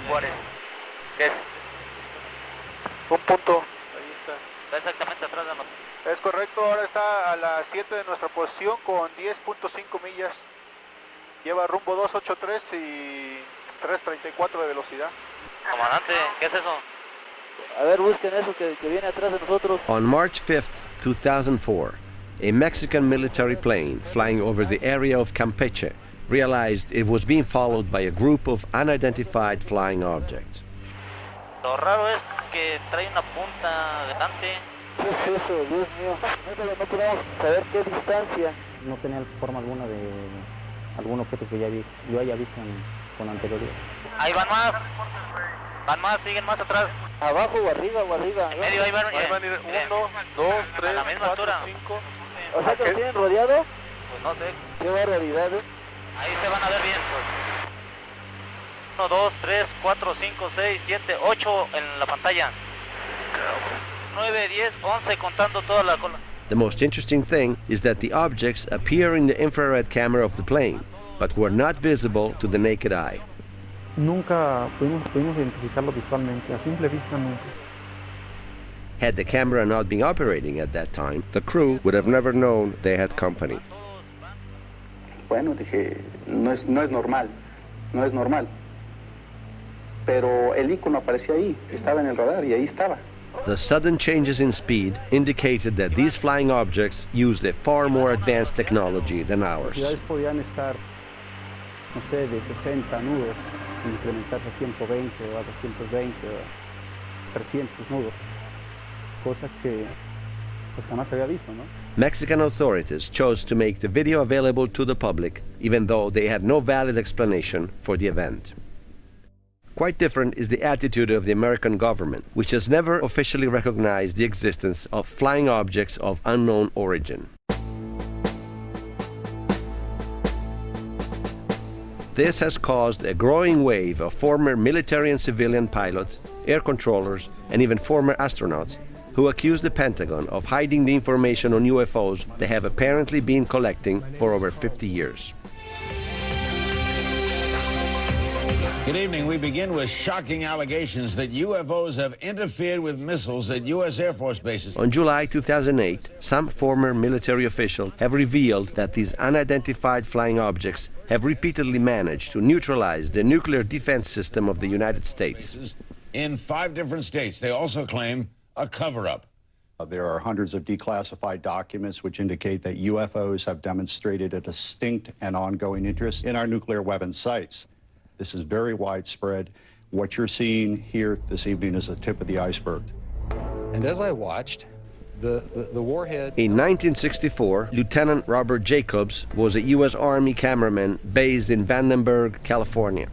Juárez. ¿Qué es? Un punto. Ahí está. Está exactamente atrás de nosotros. Es correcto, ahora está a las 7 de nuestra posición con 10.5 millas. Lleva rumbo 283 y 334 de velocidad. Comandante, ¿qué es eso? A ver, busquen eso que viene atrás de nosotros. On March 5th, 2004, a Mexican military plane flying over the area of Campeche realized it was being followed by a group of unidentified flying objects. Lo raro es que trae una punta delante. ¿Qué es eso? Dios mío. No podemos saber qué distancia. No tenía forma alguna de algún objeto que yo haya visto con anterioridad. Ahí van más. Van más, siguen más atrás. ¿Abajo o arriba o arriba? En medio, ahí van. Ahí van a ir 1, 2, 3, a la misma 4, altura. 5. O sea que lo tienen rodeado. Pues no sé. Qué barbaridad, ¿eh? Ahí se van a ver bien. 1, 2, 3, 4, 5, 6, 7, 8 en la pantalla. 9, 10, 11 contando toda la cola. The most interesting thing is that the objects appear in the infrared camera of the plane, but were not visible to the naked eye. Nunca pudimos identificarlo visualmente, a simple vista nunca. Had the camera not been operating at that time, the crew would have never known they had company. Bueno, dije, no es normal, no es normal. Pero el icono aparecía ahí, estaba en el radar y ahí estaba. The sudden changes in speed indicated that these flying objects used a far more advanced technology than Las ours. ciudades podían estar, no sé, de 60 nudos, incrementarse a 120 o a 220 o a 300 nudos, cosa que pues jamás había visto, ¿no? Mexican authorities chose to make the video available to the public, even though they had no valid explanation for the event. Quite different is the attitude of the American government, which has never officially recognized the existence of flying objects of unknown origin. This has caused a growing wave of former military and civilian pilots, air controllers, and even former astronauts who accuse the Pentagon of hiding the information on UFOs they have apparently been collecting for over 50 years. Good evening. We begin with shocking allegations that UFOs have interfered with missiles at U.S. Air Force bases. On July 2008, some former military officials have revealed that these unidentified flying objects have repeatedly managed to neutralize the nuclear defense system of the United States. In 5 different states, they also claim a cover-up. There are hundreds of declassified documents which indicate that UFOs have demonstrated a distinct and ongoing interest in our nuclear weapons sites. This is very widespread. What you're seeing here this evening is the tip of the iceberg. And as I watched, the warhead... In 1964, Lieutenant Robert Jacobs was a U.S. Army cameraman based in Vandenberg, California.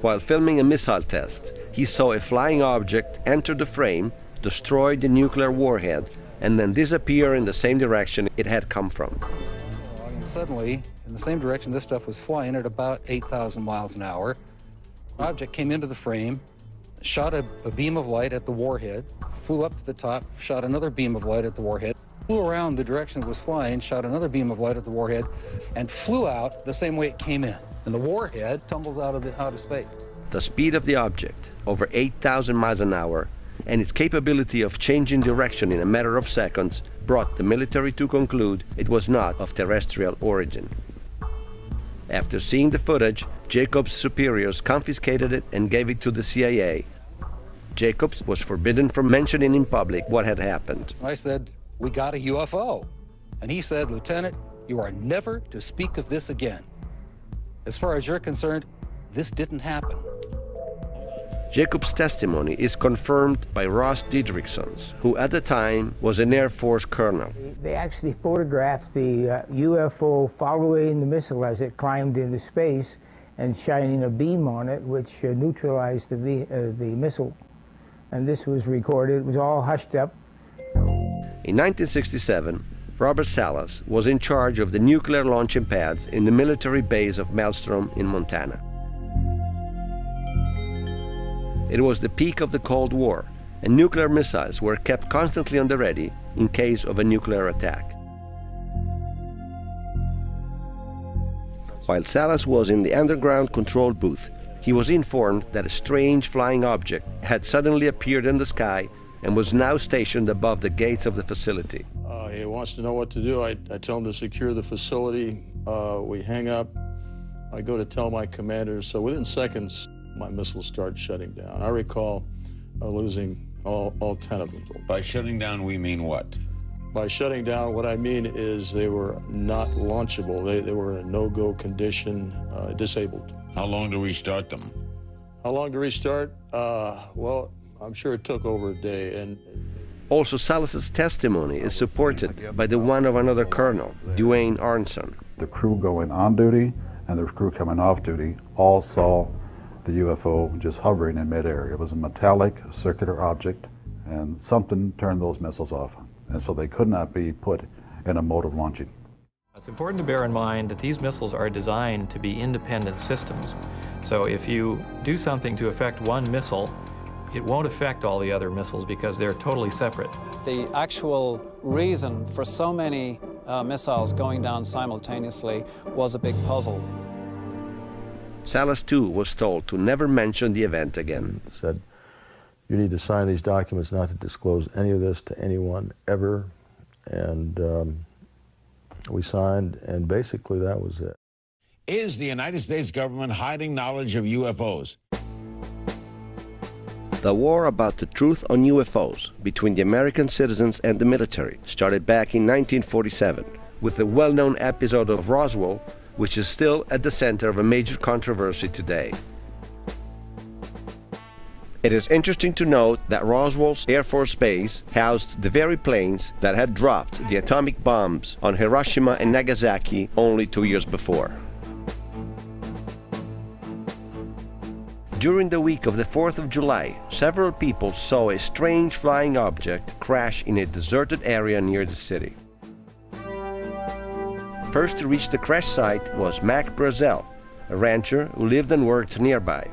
While filming a missile test, he saw a flying object enter the frame, destroy the nuclear warhead, and then disappear in the same direction it had come from. And suddenly, in the same direction this stuff was flying at about 8,000 miles an hour. An object came into the frame, shot a beam of light at the warhead, flew up to the top, shot another beam of light at the warhead, flew around the direction it was flying, shot another beam of light at the warhead, and flew out the same way it came in. And the warhead tumbles out of space. The speed of the object, over 8,000 miles an hour, and its capability of changing direction in a matter of seconds brought the military to conclude it was not of terrestrial origin. After seeing the footage, Jacobs' superiors confiscated it and gave it to the CIA. Jacobs was forbidden from mentioning in public what had happened. I said, "We got a UFO." And he said, "Lieutenant, you are never to speak of this again. As far as you're concerned, this didn't happen." Jacobs' testimony is confirmed by Ross Didriksons, who at the time was an Air Force colonel. They actually photographed the UFO following the missile as it climbed into space and shining a beam on it, which neutralized the missile. And this was recorded. It was all hushed up. In 1967, Robert Salas was in charge of the nuclear launching pads in the military base of Maelstrom in Montana. It was the peak of the Cold War, and nuclear missiles were kept constantly on the ready in case of a nuclear attack. While Salas was in the underground control booth, he was informed that a strange flying object had suddenly appeared in the sky and was now stationed above the gates of the facility. He wants to know what to do. I tell him to secure the facility. We hang up. I go to tell my commanders. So within seconds, my missiles start shutting down. I recall losing all 10 of them. By shutting down, we mean what? By shutting down, what I mean is they were not launchable. They were in a no-go condition, disabled. How long to restart them? How long to restart? Well, I'm sure it took over a day. And also, Salas's testimony is supported by the one of another colonel, Duane Arnson. The crew going on duty and the crew coming off duty all saw the UFO just hovering in midair. It was a metallic circular object, and something turned those missiles off. And so they could not be put in a mode of launching. It's important to bear in mind that these missiles are designed to be independent systems. So if you do something to affect one missile, it won't affect all the other missiles because they're totally separate. The actual reason for so many missiles going down simultaneously was a big puzzle. Salas, too, was told to never mention the event again. Said, you need to sign these documents not to disclose any of this to anyone ever. And we signed, and basically that was it. Is the United States government hiding knowledge of UFOs? The war about the truth on UFOs between the American citizens and the military started back in 1947 with the well-known episode of Roswell, which is still at the center of a major controversy today. It is interesting to note that Roswell's Air Force Base housed the very planes that had dropped the atomic bombs on Hiroshima and Nagasaki only 2 years before. During the week of the 4th of July, several people saw a strange flying object crash in a deserted area near the city. First to reach the crash site was Mac Brazel, a rancher who lived and worked nearby.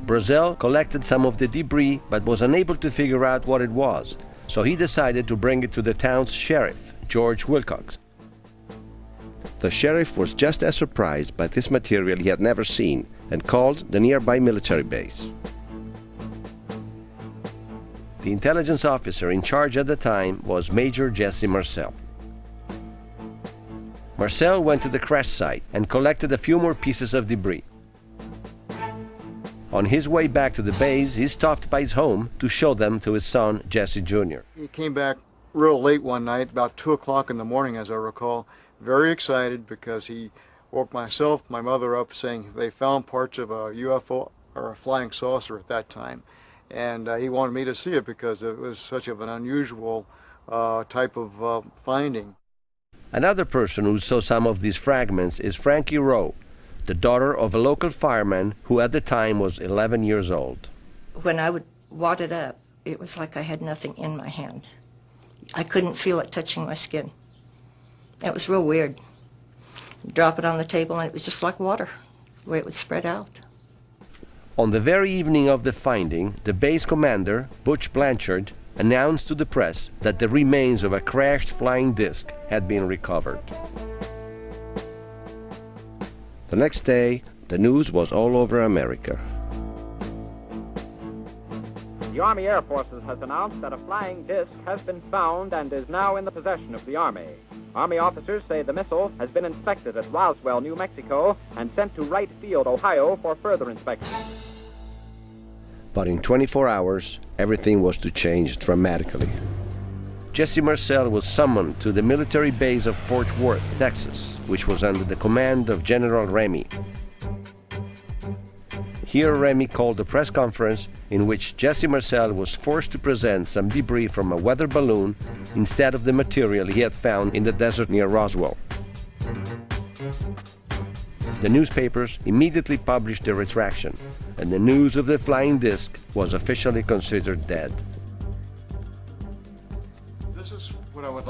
Brazel collected some of the debris but was unable to figure out what it was, so he decided to bring it to the town's sheriff, George Wilcox. The sheriff was just as surprised by this material he had never seen and called the nearby military base. The intelligence officer in charge at the time was Major Jesse Marcel. Marcel went to the crash site and collected a few more pieces of debris. On his way back to the base, he stopped by his home to show them to his son, Jesse Jr. He came back real late one night, about 2 o'clock in the morning, as I recall, very excited because he woke myself, my mother up saying they found parts of a UFO or a flying saucer at that time. And he wanted me to see it because it was such of an unusual type of finding. Another person who saw some of these fragments is Frankie Rowe, the daughter of a local fireman who at the time was 11 years old. When I would wad it up, it was like I had nothing in my hand. I couldn't feel it touching my skin. It was real weird. Drop it on the table and it was just like water, the way it would spread out. On the very evening of the finding, the base commander, Butch Blanchard, announced to the press that the remains of a crashed flying disc had been recovered. The next day, the news was all over America. The Army Air Forces has announced that a flying disc has been found and is now in the possession of the Army. Army officers say the missile has been inspected at Roswell, New Mexico, and sent to Wright Field, Ohio, for further inspection. But in 24 hours, everything was to change dramatically. Jesse Marcel was summoned to the military base of Fort Worth, Texas, which was under the command of General Remy. Here Remy called a press conference in which Jesse Marcel was forced to present some debris from a weather balloon instead of the material he had found in the desert near Roswell. The newspapers immediately published their retraction, and the news of the flying disc was officially considered dead.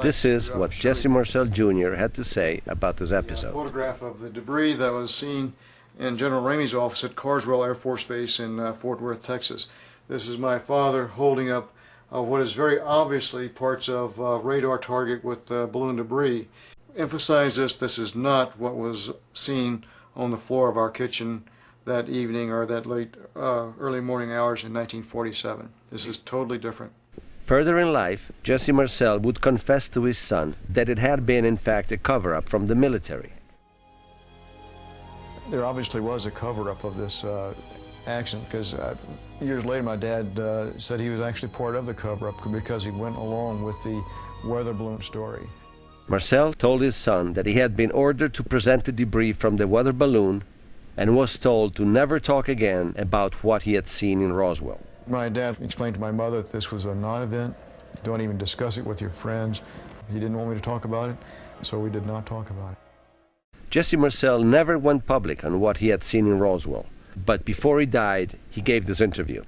This is what Jesse Marcel Jr. had to say about this episode. A photograph of the debris that was seen in General Ramey's office at Carswell Air Force Base in Fort Worth, Texas. This is my father holding up what is very obviously parts of radar target with balloon debris. Emphasize this is not what was seen on the floor of our kitchen that evening or that late early morning hours in 1947. This is totally different. Further in life, Jesse Marcel would confess to his son that it had been in fact a cover-up from the military. There obviously was a cover-up of this accident, because years later my dad said he was actually part of the cover-up because he went along with the weather balloon story. Marcel told his son that he had been ordered to present the debris from the weather balloon and was told to never talk again about what he had seen in Roswell. My dad explained to my mother that this was a non-event. Don't even discuss it with your friends. He didn't want me to talk about it, so we did not talk about it. Jesse Marcel never went public on what he had seen in Roswell, but before he died, he gave this interview.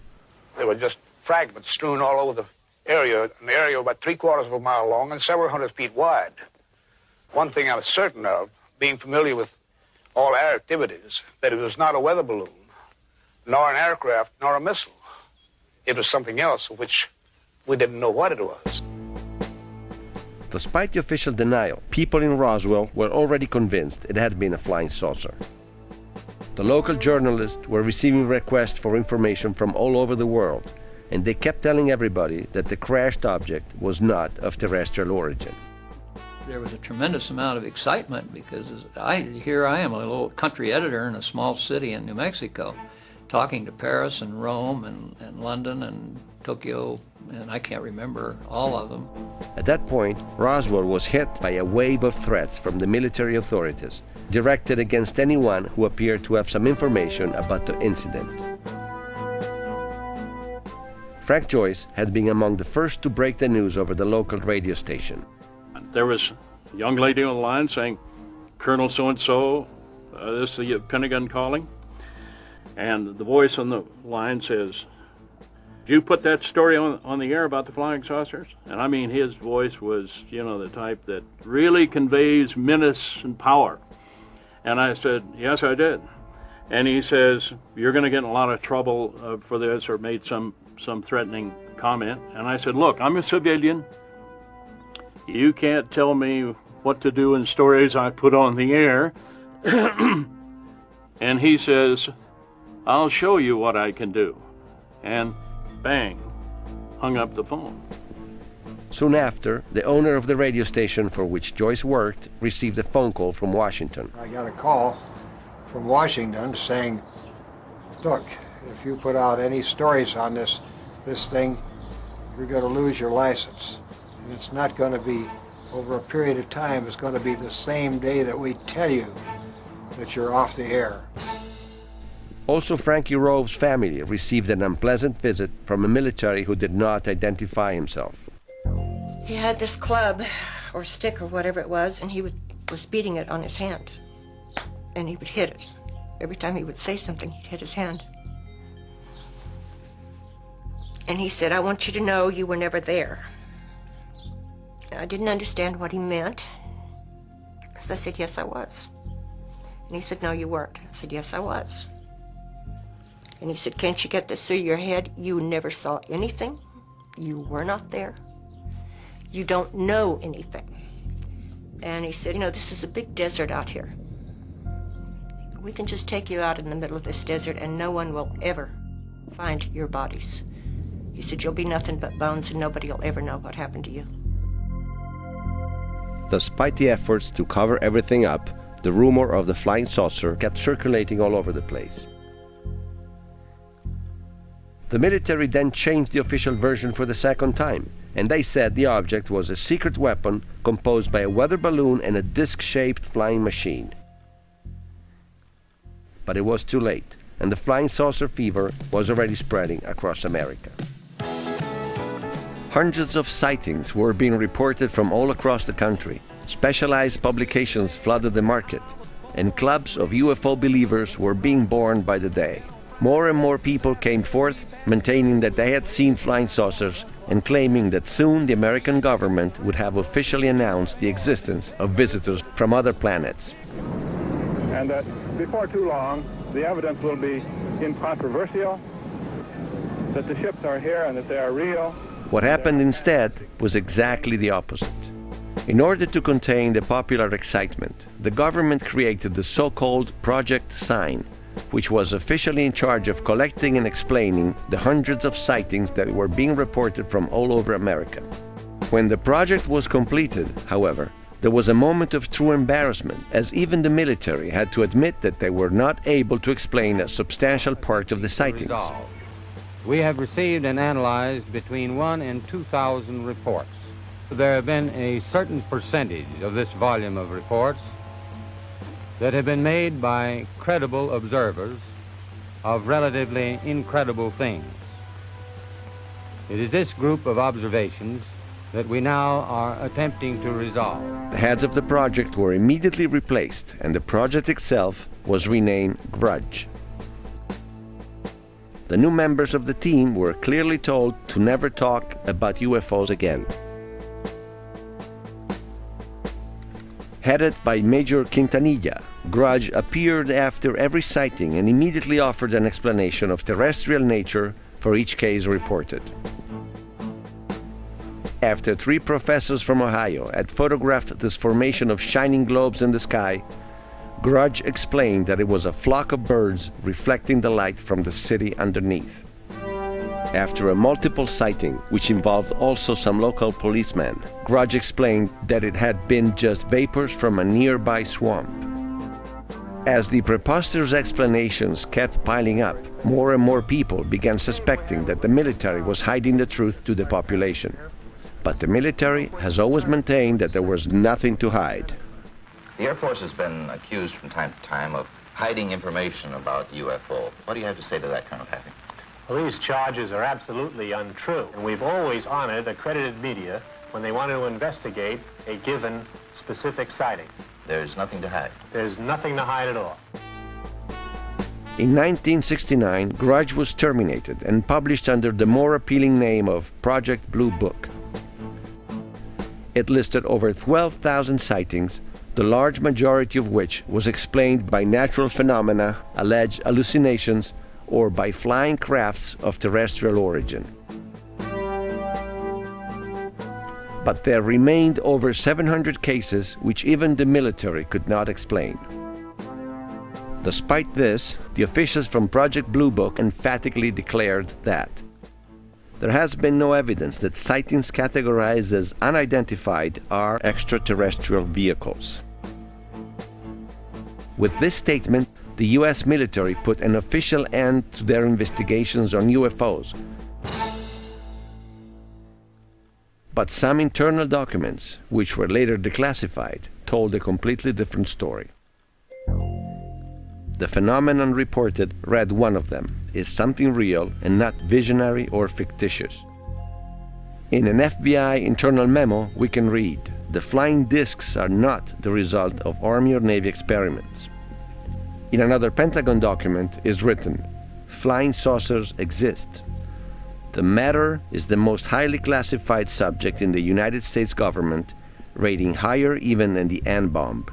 There were just fragments strewn all over the area, an area about 3/4 of a mile long and several hundred feet wide. One thing I was certain of, being familiar with all air activities, that it was not a weather balloon, nor an aircraft, nor a missile. It was something else of which we didn't know what it was. Despite the official denial, people in Roswell were already convinced it had been a flying saucer. The local journalists were receiving requests for information from all over the world, and they kept telling everybody that the crashed object was not of terrestrial origin. There was a tremendous amount of excitement because here I am, a little country editor in a small city in New Mexico, talking to Paris and Rome and London and Tokyo, and I can't remember all of them. At that point, Roswell was hit by a wave of threats from the military authorities, directed against anyone who appeared to have some information about the incident. Frank Joyce had been among the first to break the news over the local radio station. There was a young lady on the line saying, "Colonel so-and-so, this is the Pentagon calling." And the voice on the line says, "Did you put that story on the air about the flying saucers?" And I mean, his voice was, you know, the type that really conveys menace and power. And I said, "Yes, I did." And he says, "You're going to get in a lot of trouble for this," or made some threatening comment. And I said, "Look, I'm a civilian. You can't tell me what to do in stories I put on the air." And he says, "I'll show you what I can do." And bang, hung up the phone. Soon after, the owner of the radio station for which Joyce worked received a phone call from Washington. I got a call from Washington saying, "Look, if you put out any stories on this thing, you're going to lose your license. And it's not going to be over a period of time. It's going to be the same day that we tell you that you're off the air." Also, Frankie Rove's family received an unpleasant visit from a military who did not identify himself. He had this club or stick or whatever it was, and he was beating it on his hand. And he would hit it. Every time he would say something, he'd hit his hand. And he said, "I want you to know you were never there." I didn't understand what he meant, because I said, "Yes, I was." And he said, "No, you weren't." I said, "Yes, I was." And he said, "Can't you get this through your head? You never saw anything. You were not there. You don't know anything." And he said, "You know, this is a big desert out here. We can just take you out in the middle of this desert and no one will ever find your bodies." He said, "You'll be nothing but bones and nobody will ever know what happened to you." Despite the efforts to cover everything up, the rumor of the flying saucer kept circulating all over the place. The military then changed the official version for the second time, and they said the object was a secret weapon composed by a weather balloon and a disc-shaped flying machine. But it was too late, and the flying saucer fever was already spreading across America. Hundreds of sightings were being reported from all across the country. Specialized publications flooded the market, and clubs of UFO believers were being born by the day. More and more people came forth, maintaining that they had seen flying saucers and claiming that soon the American government would have officially announced the existence of visitors from other planets. And that before too long, the evidence will be incontrovertible, that the ships are here and that they are real. What happened instead was exactly the opposite. In order to contain the popular excitement, the government created the so-called Project Sign, which was officially in charge of collecting and explaining the hundreds of sightings that were being reported from all over America. When the project was completed, however, there was a moment of true embarrassment, as even the military had to admit that they were not able to explain a substantial part of the sightings. We have received and analyzed between 1,000 and 2,000 reports. There have been a certain percentage of this volume of reports that have been made by credible observers of relatively incredible things. It is this group of observations that we now are attempting to resolve. The heads of the project were immediately replaced, and the project itself was renamed Grudge. The new members of the team were clearly told to never talk about UFOs again. Headed by Major Quintanilla, Grudge appeared after every sighting and immediately offered an explanation of terrestrial nature for each case reported. After 3 professors from Ohio had photographed this formation of shining globes in the sky, Grudge explained that it was a flock of birds reflecting the light from the city underneath. After a multiple sighting, which involved also some local policemen, Grudge explained that it had been just vapors from a nearby swamp. As the preposterous explanations kept piling up, more and more people began suspecting that the military was hiding the truth to the population. But the military has always maintained that there was nothing to hide. The Air Force has been accused from time to time of hiding information about UFO. What do you have to say to that, Colonel Taffy? Well, these charges are absolutely untrue, and we've always honored accredited media when they want to investigate a given specific sighting. There's nothing to hide. There's nothing to hide at all. In 1969, Grudge was terminated and published under the more appealing name of Project Blue Book. It listed over 12,000 sightings, the large majority of which was explained by natural phenomena, alleged hallucinations, or by flying crafts of terrestrial origin. But there remained over 700 cases which even the military could not explain. Despite this, the officials from Project Blue Book emphatically declared that there has been no evidence that sightings categorized as unidentified are extraterrestrial vehicles. With this statement, the U.S. military put an official end to their investigations on UFOs. But some internal documents, which were later declassified, told a completely different story. The phenomenon reported, read one of them, is something real and not visionary or fictitious. In an FBI internal memo, we can read, "The flying discs are not the result of Army or Navy experiments." In another Pentagon document is written, "Flying saucers exist. The matter is the most highly classified subject in the United States government, rating higher even than the N-bomb."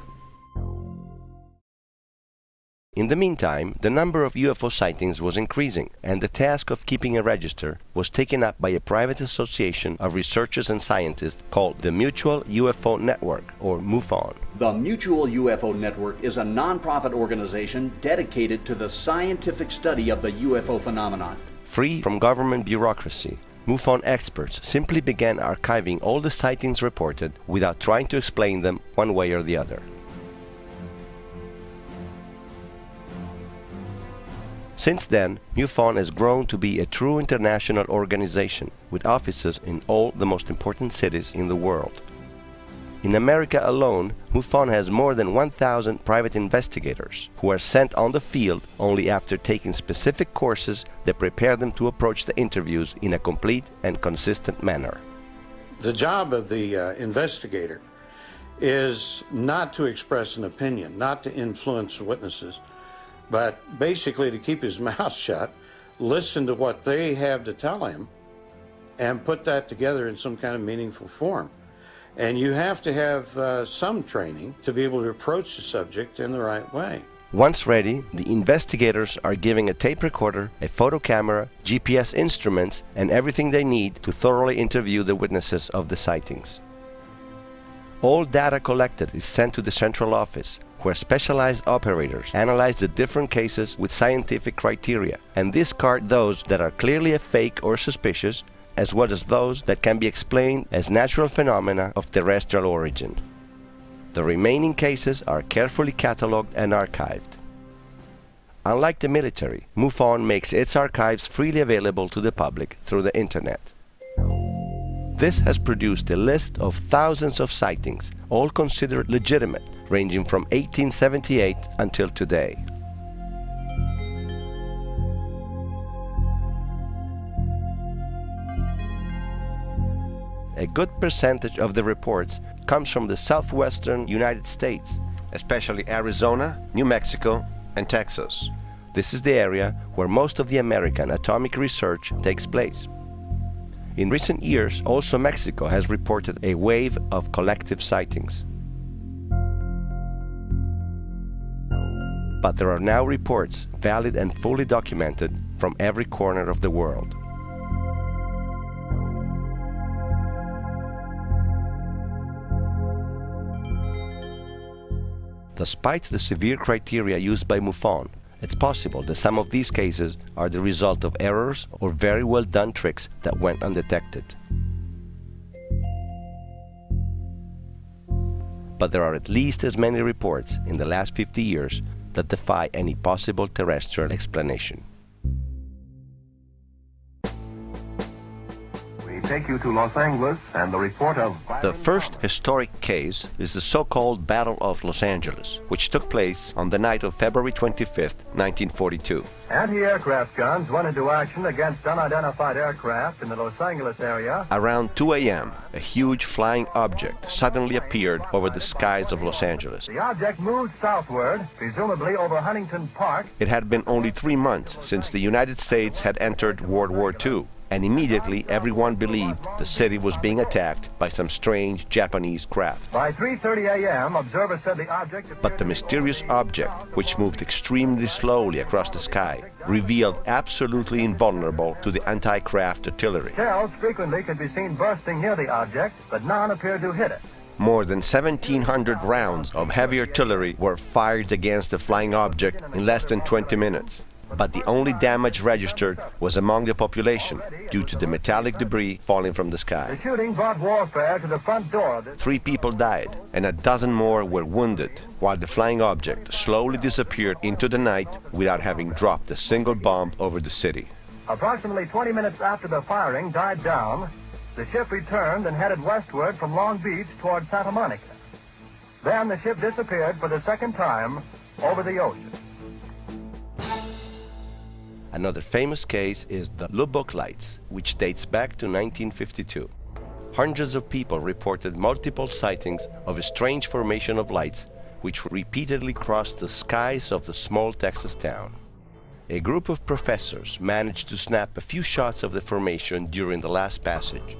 In the meantime, the number of UFO sightings was increasing, and the task of keeping a register was taken up by a private association of researchers and scientists called the Mutual UFO Network, or MUFON. The Mutual UFO Network is a non-profit organization dedicated to the scientific study of the UFO phenomenon. Free from government bureaucracy, MUFON experts simply began archiving all the sightings reported without trying to explain them one way or the other. Since then, MUFON has grown to be a true international organization with offices in all the most important cities in the world. In America alone, MUFON has more than 1,000 private investigators who are sent on the field only after taking specific courses that prepare them to approach the interviews in a complete and consistent manner. The job of the investigator is not to express an opinion, not to influence witnesses, but basically to keep his mouth shut, listen to what they have to tell him, and put that together in some kind of meaningful form. And you have to have some training to be able to approach the subject in the right way. Once ready, the investigators are given a tape recorder, a photo camera, GPS instruments, and everything they need to thoroughly interview the witnesses of the sightings. All data collected is sent to the central office, where specialized operators analyze the different cases with scientific criteria and discard those that are clearly a fake or suspicious, as well as those that can be explained as natural phenomena of terrestrial origin. The remaining cases are carefully catalogued and archived. Unlike the military, MUFON makes its archives freely available to the public through the internet. This has produced a list of thousands of sightings, all considered legitimate, ranging from 1878 until today. A good percentage of the reports comes from the southwestern United States, especially Arizona, New Mexico, and Texas. This is the area where most of the American atomic research takes place. In recent years, also Mexico has reported a wave of collective sightings. But there are now reports, valid and fully documented, from every corner of the world. Despite the severe criteria used by MUFON, it's possible that some of these cases are the result of errors or very well done tricks that went undetected. But there are at least as many reports in the last 50 years that defy any possible terrestrial explanation. Take you to Los Angeles and the report of... The first historic case is the so-called Battle of Los Angeles, which took place on the night of February 25th, 1942. Anti-aircraft guns went into action against unidentified aircraft in the Los Angeles area. Around 2 a.m., a huge flying object suddenly appeared over the skies of Los Angeles. The object moved southward, presumably over Huntington Park. It had been only 3 months since the United States had entered World War II. And immediately everyone believed the city was being attacked by some strange Japanese craft. By 3:30 a.m., observers said the object... But the mysterious object, which moved extremely slowly across the sky, revealed absolutely invulnerable to the anti-craft artillery. Shells frequently could be seen bursting near the object, but none appeared to hit it. More than 1,700 rounds of heavy artillery were fired against the flying object in less than 20 minutes. But the only damage registered was among the population due to the metallic debris falling from the sky. The shooting brought warfare to the front door of this... 3 people died and a dozen more were wounded, while the flying object slowly disappeared into the night without having dropped a single bomb over the city. Approximately 20 minutes after the firing died down, the ship returned and headed westward from Long Beach toward Santa Monica. Then the ship disappeared for the second time over the ocean. Another famous case is the Lubbock Lights, which dates back to 1952. Hundreds of people reported multiple sightings of a strange formation of lights which repeatedly crossed the skies of the small Texas town. A group of professors managed to snap a few shots of the formation during the last passage.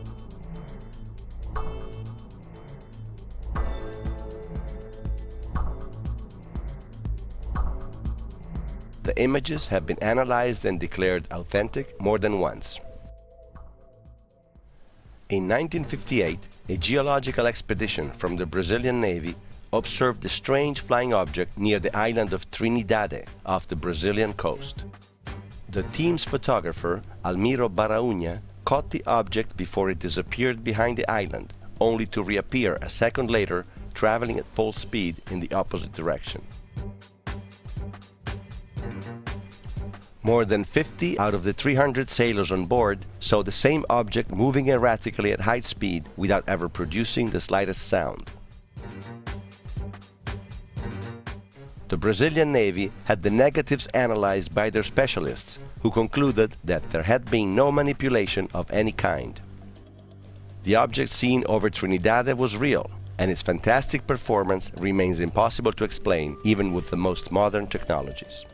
The images have been analyzed and declared authentic more than once. In 1958, a geological expedition from the Brazilian Navy observed a strange flying object near the island of Trinidade off the Brazilian coast. The team's photographer, Almiro Baraúna, caught the object before it disappeared behind the island, only to reappear a second later, traveling at full speed in the opposite direction. More than 50 out of the 300 sailors on board saw the same object moving erratically at high speed without ever producing the slightest sound. The Brazilian Navy had the negatives analyzed by their specialists, who concluded that there had been no manipulation of any kind. The object seen over Trinidad was real, and its fantastic performance remains impossible to explain even with the most modern technologies.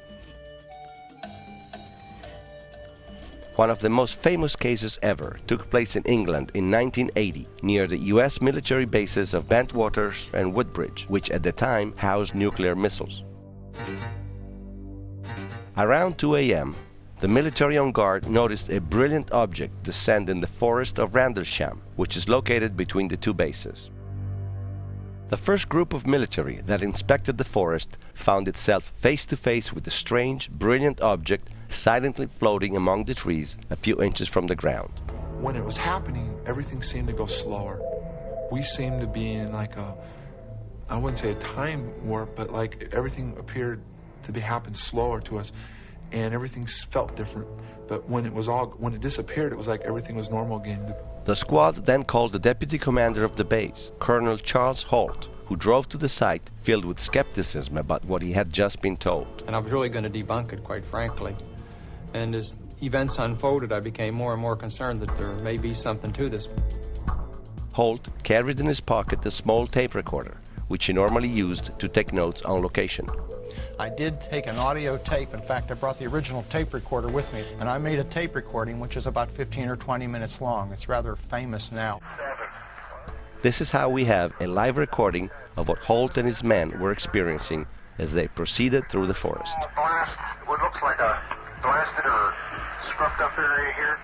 One of the most famous cases ever took place in England in 1980 near the US military bases of Bentwaters and Woodbridge, which at the time housed nuclear missiles. Around 2 a.m., the military on guard noticed a brilliant object descend in the forest of Randlesham, which is located between the two bases. The first group of military that inspected the forest found itself face to face with a strange, brilliant object silently floating among the trees a few inches from the ground. When it was happening, everything seemed to go slower. We seemed to be in like a, I wouldn't say a time warp, but like everything appeared to be happening slower to us, and everything felt different. But when it disappeared, it was like everything was normal again. The squad then called the deputy commander of the base, Colonel Charles Holt, who drove to the site filled with skepticism about what he had just been told. And I was really going to debunk it, quite frankly. And as events unfolded, I became more and more concerned that there may be something to this. Holt carried in his pocket a small tape recorder, which he normally used to take notes on location. I did take an audio tape. In fact, I brought the original tape recorder with me, and I made a tape recording which is about 15 or 20 minutes long. It's rather famous now. This is how we have a live recording of what Holt and his men were experiencing as they proceeded through the forest. Blast, what looks like a blasted or scrubbed up area here.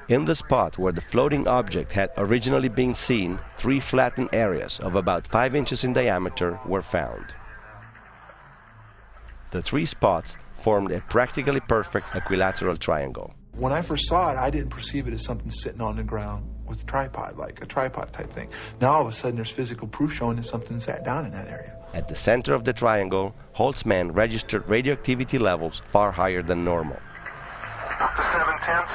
In the spot where the floating object had originally been seen, 3 flattened areas of about 5 inches in diameter were found. The 3 spots formed a practically perfect equilateral triangle. When I first saw it, I didn't perceive it as something sitting on the ground with a tripod, like a tripod type thing. Now all of a sudden there's physical proof showing that something sat down in that area. At the center of the triangle, Holt's men registered radioactivity levels far higher than normal. Up to 7/10.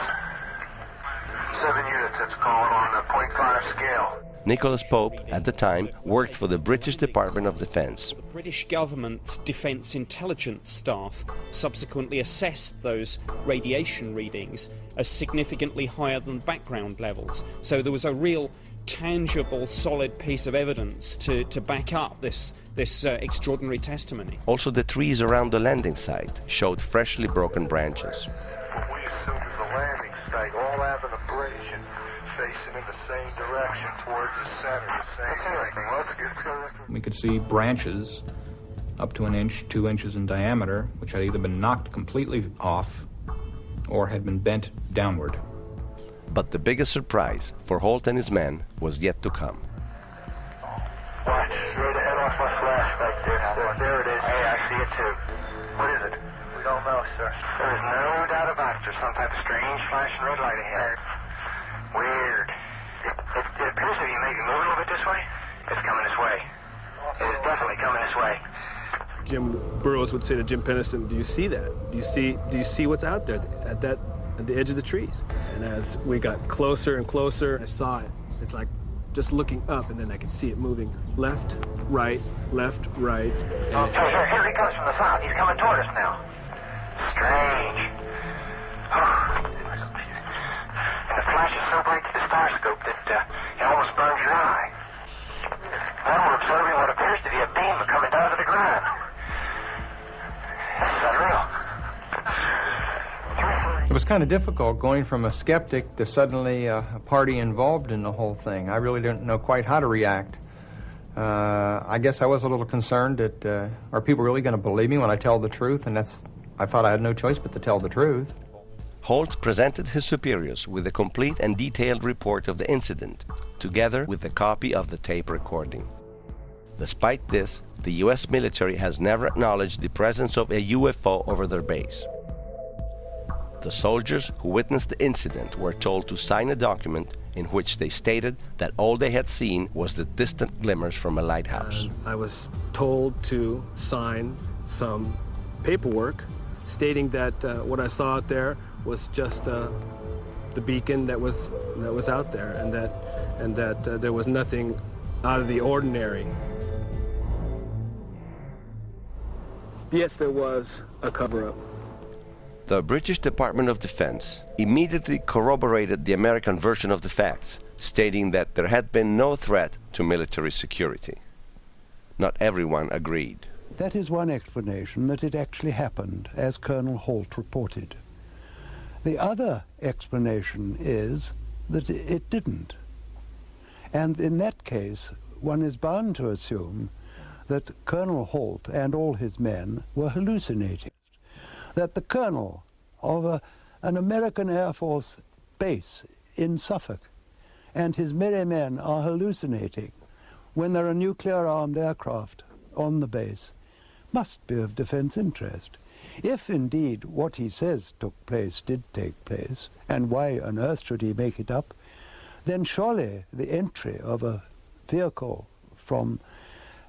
7 units, it's calling on the 0.5 scale. Nicholas Pope, at the time, worked for the British Department of Defense. The British government defence intelligence staff subsequently assessed those radiation readings as significantly higher than background levels. So there was a real tangible, solid piece of evidence to back up this extraordinary testimony. Also, the trees around the landing site showed freshly broken branches. What we assumed was a landing site, all having abrasion, facing in the same direction towards the center. Let's go. We could see branches up to 1 inch, 2 inches in diameter, which had either been knocked completely off or had been bent downward. But the biggest surprise for Holt and his men was yet to come. Watch, right ahead off my flashlight there, sir. There it is. Hey, I see it too. What is it? We don't know, sir. There is no doubt about it. There's some type of strange flashing red light ahead. Weird. It appears to be maybe moving a little bit this way. It's coming this way. It is definitely coming this way. Jim Burroughs would say to Jim Penniston, "Do you see that? Do you see what's out there at the edge of the trees?" And as we got closer and closer, I saw it. It's like just looking up, and then I could see it moving left, right, left, right. Oh, here he comes from the south. He's coming toward us now. Strange. And the flash is so bright to the star scope that it almost burns your eye. Now we're observing what appears to be a beam coming down to the ground. This is unreal. It was kind of difficult going from a skeptic to suddenly a party involved in the whole thing. I really didn't know quite how to react. I guess I was a little concerned that are people really going to believe me when I tell the truth? And I thought I had no choice but to tell the truth. Holt presented his superiors with a complete and detailed report of the incident, together with a copy of the tape recording. Despite this, the U.S. military has never acknowledged the presence of a UFO over their base. The soldiers who witnessed the incident were told to sign a document in which they stated that all they had seen was the distant glimmers from a lighthouse. I was told to sign some paperwork stating that what I saw out there was just the beacon that was out there, and that there was nothing out of the ordinary. Yes, there was a cover-up. The British Department of Defense immediately corroborated the American version of the facts, stating that there had been no threat to military security. Not everyone agreed. That is one explanation, that it actually happened, as Colonel Holt reported. The other explanation is that it didn't. And in that case, one is bound to assume that Colonel Holt and all his men were hallucinating. That the colonel of an American Air Force base in Suffolk and his merry men are hallucinating when there are nuclear-armed aircraft on the base must be of defense interest. If indeed what he says took place did take place, and why on earth should he make it up, then surely the entry of a vehicle from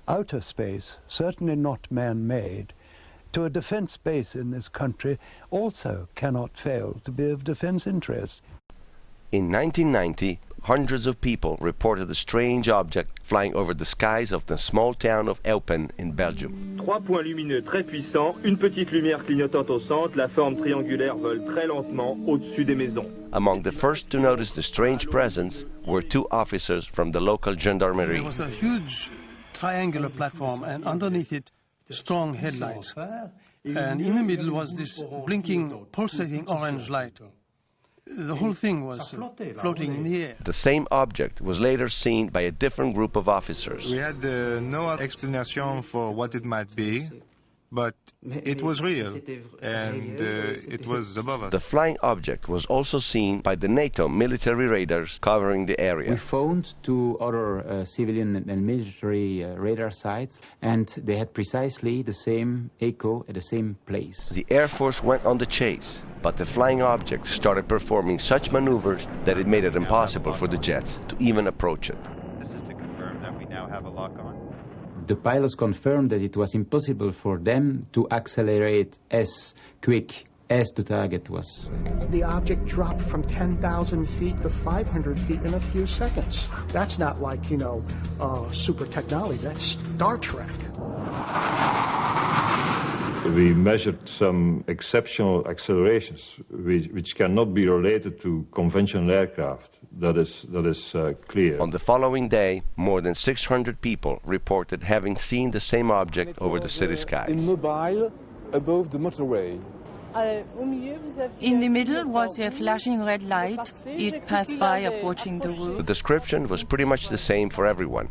outer space, certainly not man-made, to a defense base in this country also cannot fail to be of defense interest. In 1990, hundreds of people reported a strange object flying over the skies of the small town of Eupen in Belgium. 3 points lumineux très puissants, une petite lumière clignotante au centre, la forme triangulaire vole très lentement au-dessus des maisons. Among the first to notice the strange presence were 2 officers from the local gendarmerie. There was a huge triangular platform, and underneath it, strong headlights. And in the middle was this blinking, pulsating orange light. The whole thing was floating in the air. The same object was later seen by a different group of officers. We had no explanation for what it might be, but it was real, and it was above us. The flying object was also seen by the NATO military radars covering the area. We phoned to other civilian and military radar sites, and they had precisely the same echo at the same place. The Air Force went on the chase, but the flying object started performing such maneuvers that it made it impossible for the jets to even approach it. This is to confirm that we now have a lock on. The pilots confirmed that it was impossible for them to accelerate as quick as the target was. The object dropped from 10,000 feet to 500 feet in a few seconds. That's not like, super technology. That's Star Trek. We measured some exceptional accelerations which cannot be related to conventional aircraft. That is clear. On the following day, more than 600 people reported having seen the same object over the city skies. Immobile above the motorway. In the middle was a flashing red light. It passed by approaching the roof. The description was pretty much the same for everyone.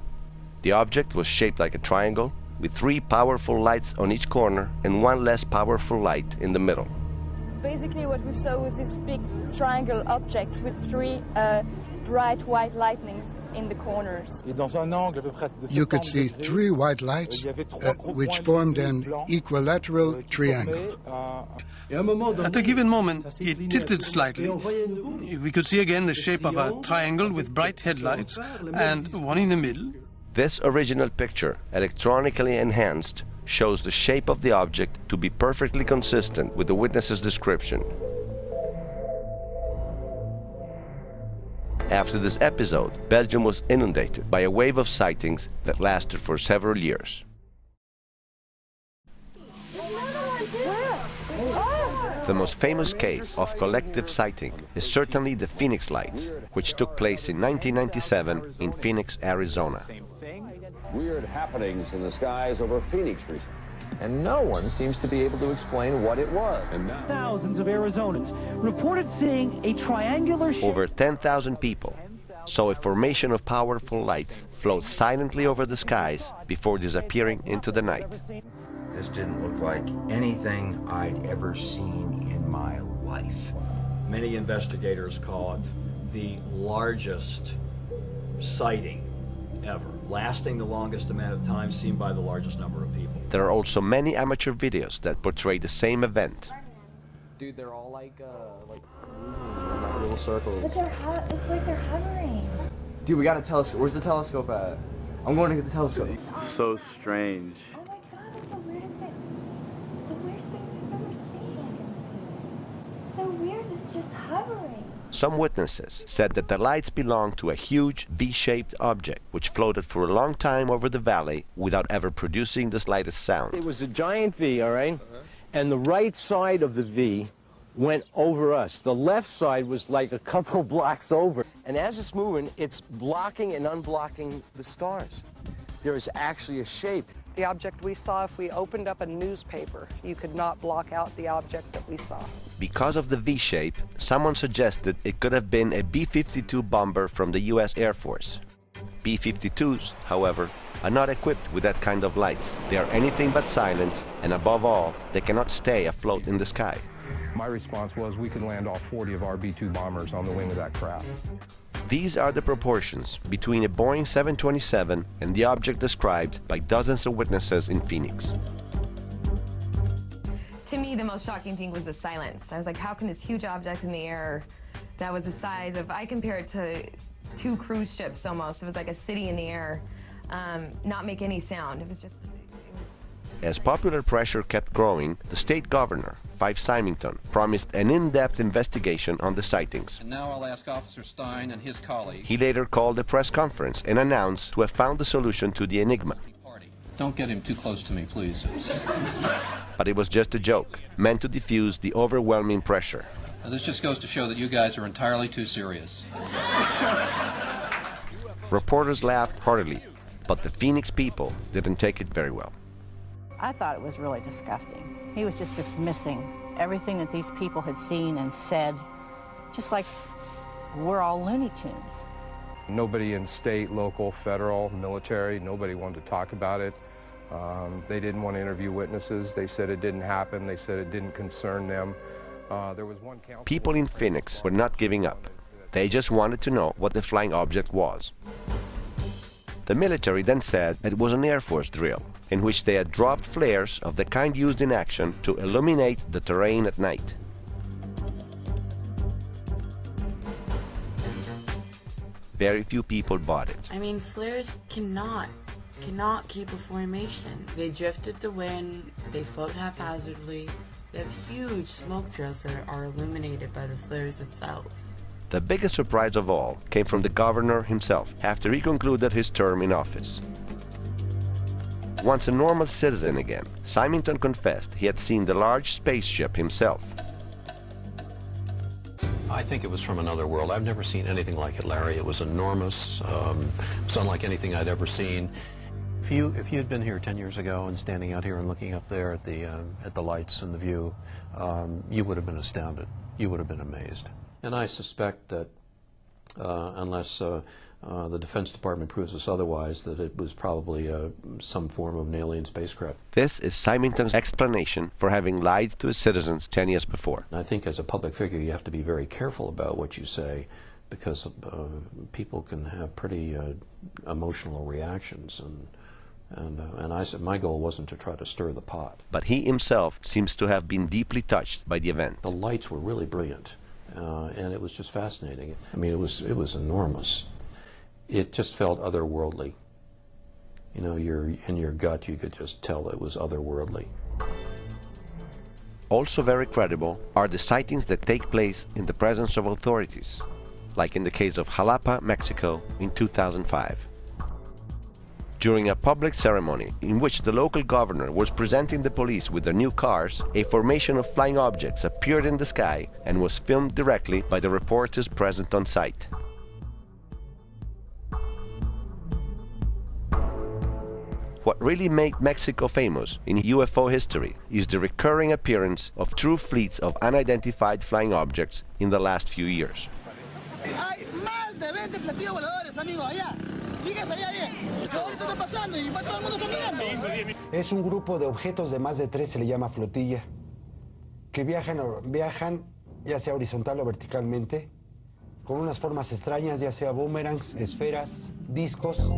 The object was shaped like a triangle, with 3 powerful lights on each corner and 1 less powerful light in the middle. Basically what we saw was this big triangle object with 3 bright white lightnings in the corners. You could see 3 white lights which formed an equilateral triangle. At a given moment, it tilted slightly. We could see again the shape of a triangle with bright headlights and one in the middle. This original picture, electronically enhanced, shows the shape of the object to be perfectly consistent with the witness's description. After this episode, Belgium was inundated by a wave of sightings that lasted for several years. The most famous case of collective sighting is certainly the Phoenix Lights, which took place in 1997 in Phoenix, Arizona. Weird happenings in the skies over Phoenix recently. And no one seems to be able to explain what it was. And now thousands of Arizonans reported seeing a triangular shape. Over 10,000 people saw a formation of powerful lights float silently over the skies before disappearing into the night. This didn't look like anything I'd ever seen in my life. Many investigators call it the largest sighting ever, lasting the longest amount of time, seen by the largest number of people. There are also many amateur videos that portray the same event. Dude, they're all like little circles. But it's like they're hovering. Dude, we got a telescope. Where's the telescope at? I'm going to get the telescope. So strange. Oh my god, it's the weirdest thing. It's the weirdest thing I've ever seen. So weird, it's just hovering. Some witnesses said that the lights belonged to a huge V-shaped object which floated for a long time over the valley without ever producing the slightest sound. It was a giant V, all right? And the right side of the V went over us. The left side was like a couple blocks over. And as it's moving, it's blocking and unblocking the stars. There is actually a shape. The object we saw, if we opened up a newspaper, you could not block out the object that we saw. Because of the V-shape, someone suggested it could have been a B-52 bomber from the US Air Force. B-52s, however, are not equipped with that kind of lights. They are anything but silent, and above all, they cannot stay afloat in the sky. My response was we could land all 40 of our B-2 bombers on the wing of that craft. These are the proportions between a Boeing 727 and the object described by dozens of witnesses in Phoenix. To me, the most shocking thing was the silence. I was like, how can this huge object in the air that was the size of, I compare it to 2 cruise ships almost, it was like a city in the air, not make any sound. It was just... As popular pressure kept growing, the state governor, Fife Symington, promised an in-depth investigation on the sightings. And now I'll ask Officer Stein and his colleagues. He later called a press conference and announced to have found the solution to the enigma. Don't get him too close to me, please. But it was just a joke, meant to diffuse the overwhelming pressure. Now, this just goes to show that you guys are entirely too serious. Reporters laughed heartily, but the Phoenix people didn't take it very well. I thought it was really disgusting. He was just dismissing everything that these people had seen and said, just like we're all Looney Tunes. Nobody in state, local, federal, military, nobody wanted to talk about it. They didn't want to interview witnesses. They said it didn't happen. They said it didn't concern them. There was one council. People in Phoenix were not giving up. They just wanted to know what the flying object was. The military then said it was an Air Force drill, in which they had dropped flares of the kind used in action to illuminate the terrain at night. Very few people bought it. I mean, flares cannot keep a formation. They drift with the wind, they float haphazardly, they have huge smoke trails that are illuminated by the flares itself. The biggest surprise of all came from the governor himself after he concluded his term in office. Once a normal citizen again, Symington confessed he had seen the large spaceship himself. I think it was from another world. I've never seen anything like it, Larry. It was enormous. It's unlike anything I'd ever seen. If you had been here 10 years ago and standing out here and looking up there at the lights and the view, you would have been astounded. You would have been amazed. And I suspect that unless the Defense Department proves us otherwise, that it was probably some form of an alien spacecraft. This is Symington's explanation for having lied to his citizens 10 years before. I think as a public figure you have to be very careful about what you say, because people can have pretty emotional reactions, and I said my goal wasn't to try to stir the pot. But he himself seems to have been deeply touched by the event. The lights were really brilliant, and it was just fascinating. I mean, it was enormous. It just felt otherworldly. You know, in your gut you could just tell it was otherworldly. Also very credible are the sightings that take place in the presence of authorities, like in the case of Jalapa, Mexico in 2005. During a public ceremony in which the local governor was presenting the police with their new cars, a formation of flying objects appeared in the sky and was filmed directly by the reporters present on site. What really made Mexico famous in UFO history is the recurring appearance of true fleets of unidentified flying objects in the last few years. Hay más de 20 platillos voladores, amigo, allá. Fíjese allá bien. Ahorita está pasando y va todo el mundo caminando. Es un grupo de objetos de más de 3, se le llama flotilla, que viajan ya sea horizontal o verticalmente, con unas formas extrañas, ya sea boomerangs, esferas, discos.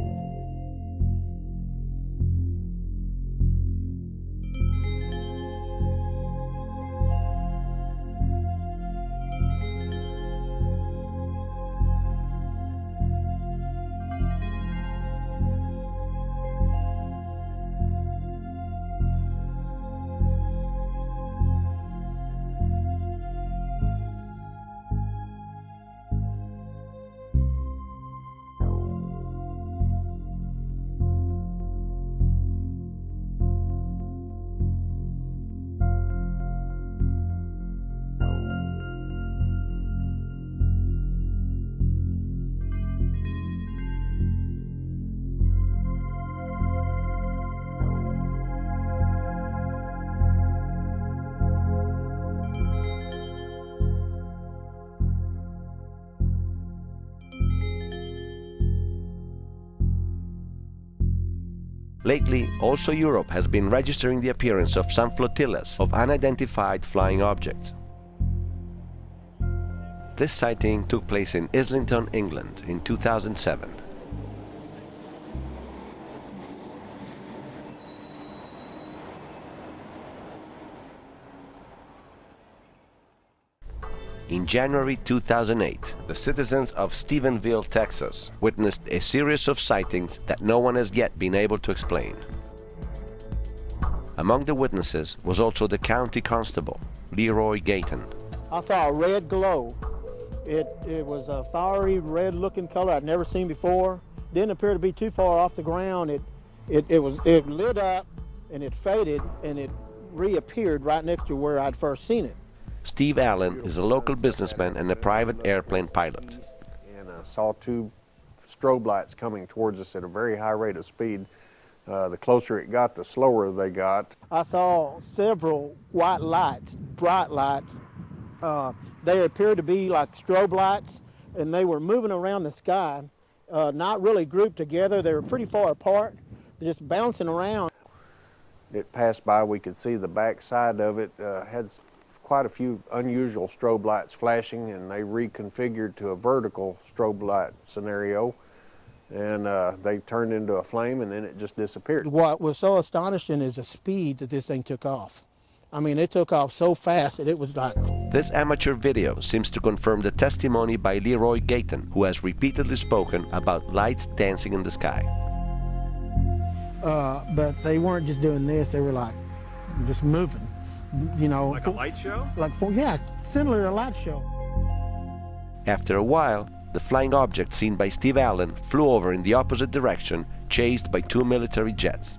Lately, also Europe has been registering the appearance of some flotillas of unidentified flying objects. this sighting took place in Islington, England in 2007. In January 2008, the citizens of Stephenville, Texas, witnessed a series of sightings that no one has yet been able to explain. Among the witnesses was also the county constable, Leroy Gayton. I saw a red glow. It was a fiery red-looking color I'd never seen before. Didn't appear to be too far off the ground. It lit up and it faded and it reappeared right next to where I'd first seen it. Steve Allen is a local businessman and a private airplane pilot. And I saw two strobe lights coming towards us at a very high rate of speed. The closer it got, the slower they got. I saw several white lights, bright lights. They appeared to be like strobe lights, and they were moving around the sky, not really grouped together. They were pretty far apart, just bouncing around. It passed by. We could see the back side of it had quite a few unusual strobe lights flashing, and they reconfigured to a vertical strobe light scenario, and they turned into a flame, and then it just disappeared. What was so astonishing is the speed that this thing took off. I mean, it took off so fast that it was like... This amateur video seems to confirm the testimony by Leroy Gayton, who has repeatedly spoken about lights dancing in the sky. But they weren't just doing this, they were like just moving. You know, like a light show? Yeah, similar to a light show. After a while, the flying object seen by Steve Allen flew over in the opposite direction, chased by two military jets.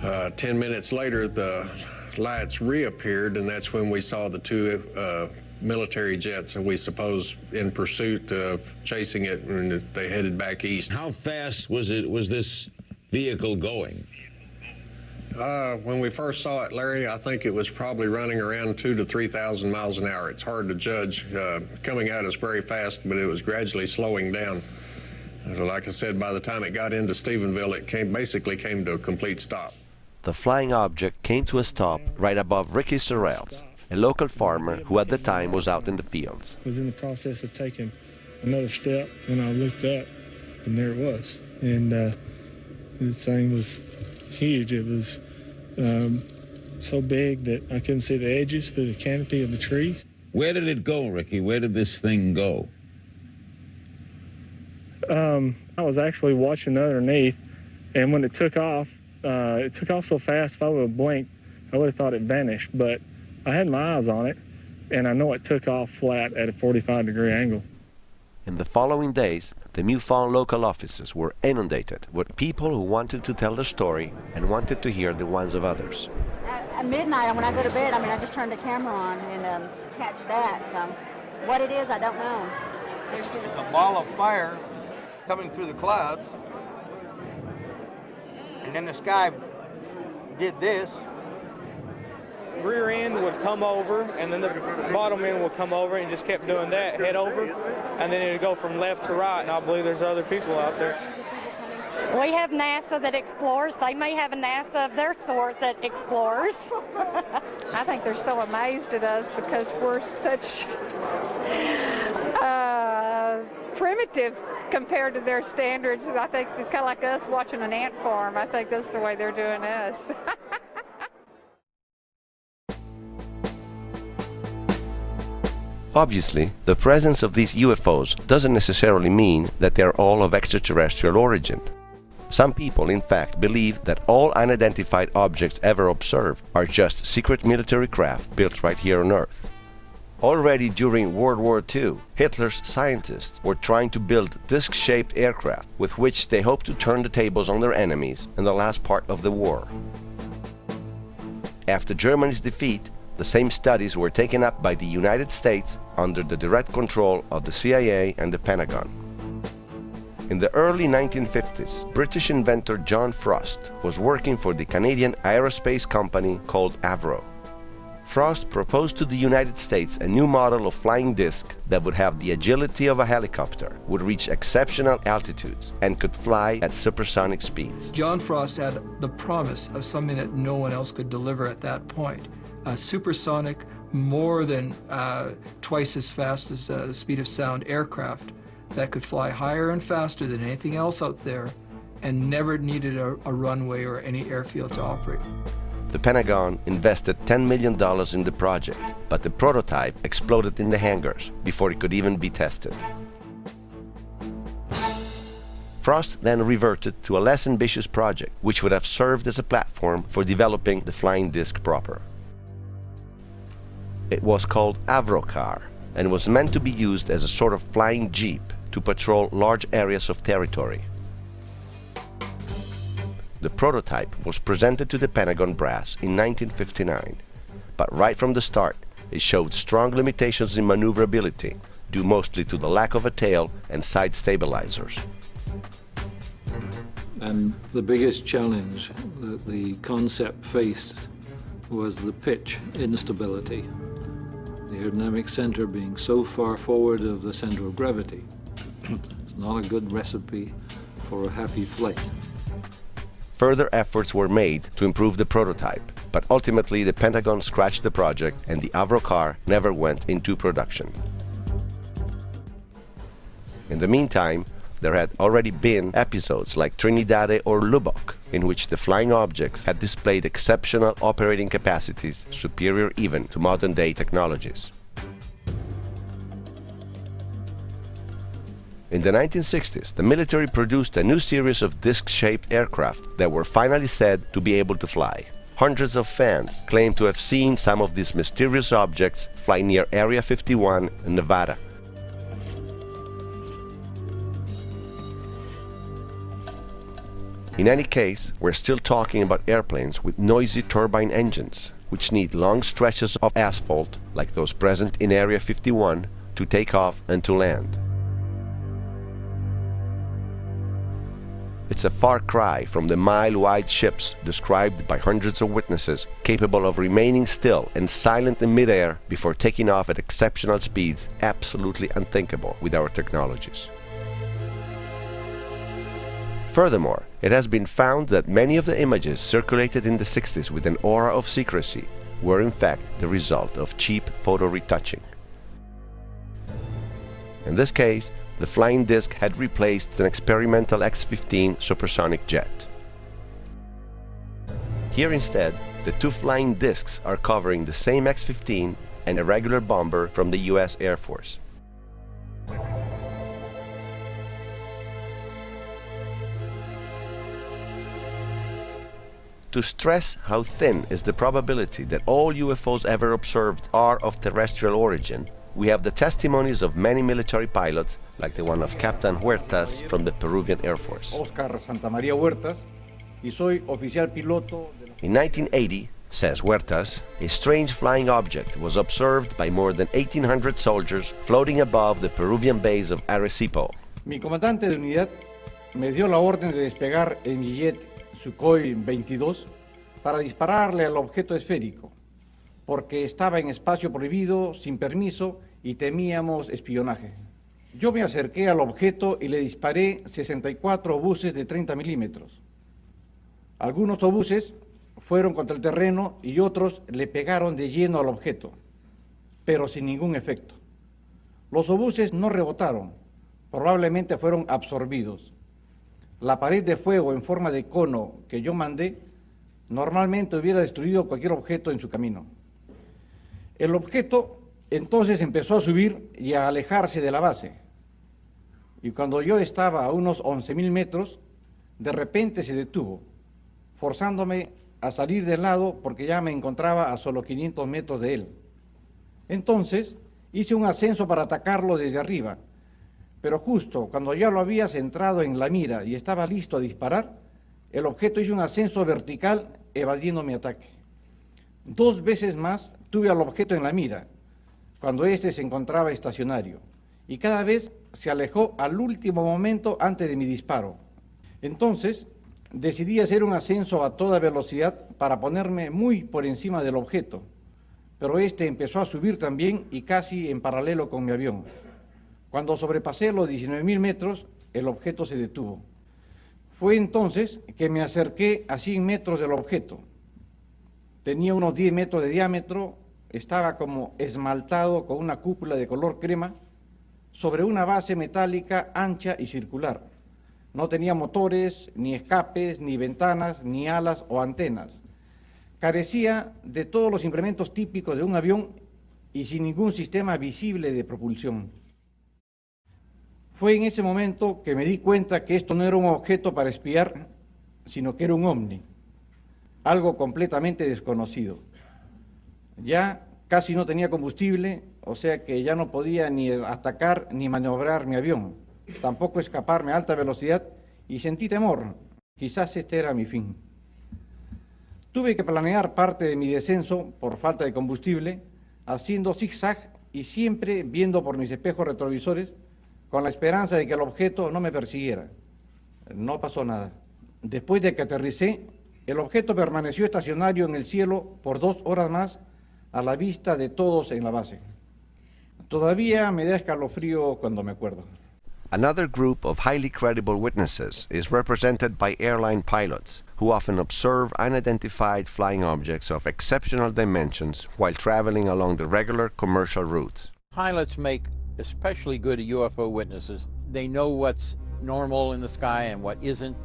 10 minutes later, the lights reappeared, and that's when we saw the two military jets, and we suppose in pursuit of chasing it, and they headed back east. How fast was this vehicle going? When we first saw it, Larry, I think it was probably running around 2,000 to 3,000 miles an hour. It's hard to judge. Coming at us very fast, but it was gradually slowing down. Like I said, by the time it got into Stephenville, it basically came to a complete stop. The flying object came to a stop right above Ricky Sorrell's, a local farmer who at the time was out in the fields. I was in the process of taking another step when I looked up, and there it was. And this thing was huge. It was so big that I couldn't see the edges through the canopy of the trees. Where did it go, Ricky? Where did this thing go? I was actually watching underneath, and when it took off so fast, if I would have blinked, I would have thought it vanished, but I had my eyes on it, and I know it took off flat at a 45-degree angle. In the following days, the MUFON local offices were inundated with people who wanted to tell the story and wanted to hear the ones of others. At midnight, when I go to bed, I just turn the camera on and catch that. What it is, I don't know. There's a ball of fire coming through the clouds, and then the sky did this. Rear end would come over, and then the bottom end would come over, and just kept doing that, head over, and then it would go from left to right, and I believe there's other people out there. We have NASA that explores. They may have a NASA of their sort that explores. I think they're so amazed at us because we're such primitive compared to their standards. I think it's kind of like us watching an ant farm. I think that's the way they're doing us. Obviously, the presence of these UFOs doesn't necessarily mean that they are all of extraterrestrial origin. Some people, in fact, believe that all unidentified objects ever observed are just secret military craft built right here on Earth. Already during World War II, Hitler's scientists were trying to build disc-shaped aircraft with which they hoped to turn the tables on their enemies in the last part of the war. After Germany's defeat, the same studies were taken up by the United States under the direct control of the CIA and the Pentagon. In the early 1950s, British inventor John Frost was working for the Canadian aerospace company called Avro. Frost proposed to the United States a new model of flying disc that would have the agility of a helicopter, would reach exceptional altitudes, and could fly at supersonic speeds. John Frost had the promise of something that no one else could deliver at that point. A supersonic, more than twice as fast as the speed of sound aircraft that could fly higher and faster than anything else out there and never needed a runway or any airfield to operate. The Pentagon invested $10 million in the project, but the prototype exploded in the hangars before it could even be tested. Frost then reverted to a less ambitious project, which would have served as a platform for developing the flying disc proper. It was called Avrocar and was meant to be used as a sort of flying jeep to patrol large areas of territory. The prototype was presented to the Pentagon brass in 1959, but right from the start it showed strong limitations in maneuverability, due mostly to the lack of a tail and side stabilizers. And the biggest challenge that the concept faced was the pitch instability, the aerodynamic center being so far forward of the center of gravity. It's not a good recipe for a happy flight. Further efforts were made to improve the prototype, but ultimately the Pentagon scratched the project and the Avrocar never went into production. In the meantime, there had already been episodes like Trinidad or Lubbock, in which the flying objects had displayed exceptional operating capacities, superior even to modern-day technologies. In the 1960s, the military produced a new series of disc-shaped aircraft that were finally said to be able to fly. Hundreds of fans claim to have seen some of these mysterious objects fly near Area 51 in Nevada. In any case, we're still talking about airplanes with noisy turbine engines, which need long stretches of asphalt, like those present in Area 51, to take off and to land. It's a far cry from the mile-wide ships described by hundreds of witnesses, capable of remaining still and silent in midair before taking off at exceptional speeds, absolutely unthinkable with our technologies. Furthermore, it has been found that many of the images circulated in the 60s with an aura of secrecy were in fact the result of cheap photo retouching. In this case, the flying disc had replaced an experimental X-15 supersonic jet. Here instead, the two flying discs are covering the same X-15 and a regular bomber from the US Air Force. To stress how thin is the probability that all UFOs ever observed are of terrestrial origin, we have the testimonies of many military pilots, like the one of Captain Huertas from the Peruvian Air Force. Oscar Santa María Huertas, y soy oficial piloto. In 1980, says Huertas, a strange flying object was observed by more than 1,800 soldiers floating above the Peruvian base of Arecibo. Mi comandante de unidad me dio la orden de despegar en mi jet Sukhoi 22 para dispararle al objeto esférico, porque estaba en espacio prohibido, sin permiso y temíamos espionaje. Yo me acerqué al objeto y le disparé 64 obuses de 30 milímetros. Algunos obuses fueron contra el terreno y otros le pegaron de lleno al objeto, pero sin ningún efecto. Los obuses no rebotaron, probablemente fueron absorbidos. La pared de fuego en forma de cono que yo mandé normalmente hubiera destruido cualquier objeto en su camino. El objeto entonces empezó a subir y a alejarse de la base. Y cuando yo estaba a unos 11.000 metros, de repente se detuvo, forzándome a salir del lado porque ya me encontraba a solo 500 metros de él. Entonces hice un ascenso para atacarlo desde arriba, pero justo cuando ya lo había centrado en la mira y estaba listo a disparar, el objeto hizo un ascenso vertical evadiendo mi ataque. 2 veces más tuve al objeto en la mira, cuando éste se encontraba estacionario, y cada vez se alejó al último momento antes de mi disparo. Entonces decidí hacer un ascenso a toda velocidad para ponerme muy por encima del objeto, pero este empezó a subir también y casi en paralelo con mi avión. Cuando sobrepasé los 19.000 metros, el objeto se detuvo. Fue entonces que me acerqué a 100 metros del objeto. Tenía unos 10 metros de diámetro, estaba como esmaltado con una cúpula de color crema sobre una base metálica ancha y circular. No tenía motores, ni escapes, ni ventanas, ni alas o antenas. Carecía de todos los implementos típicos de un avión y sin ningún sistema visible de propulsión. Fue en ese momento que me di cuenta que esto no era un objeto para espiar, sino que era un ovni, algo completamente desconocido. Ya casi no tenía combustible, o sea que ya no podía ni atacar ni maniobrar mi avión, tampoco escaparme a alta velocidad, y sentí temor. Quizás este era mi fin. Tuve que planear parte de mi descenso por falta de combustible, haciendo zigzag y siempre viendo por mis espejos retrovisores, con la esperanza de que el objeto no me persiguiera. No pasó nada. Después de que aterricé, el objeto permaneció estacionario en el cielo por 2 horas más, a la vista de todos en la base. Todavía me da escalofrío cuando me acuerdo. Another group of highly credible witnesses is represented by airline pilots, who often observe unidentified flying objects of exceptional dimensions while traveling along the regular commercial routes. Pilots make especially good UFO witnesses. They know what's normal in the sky and what isn't.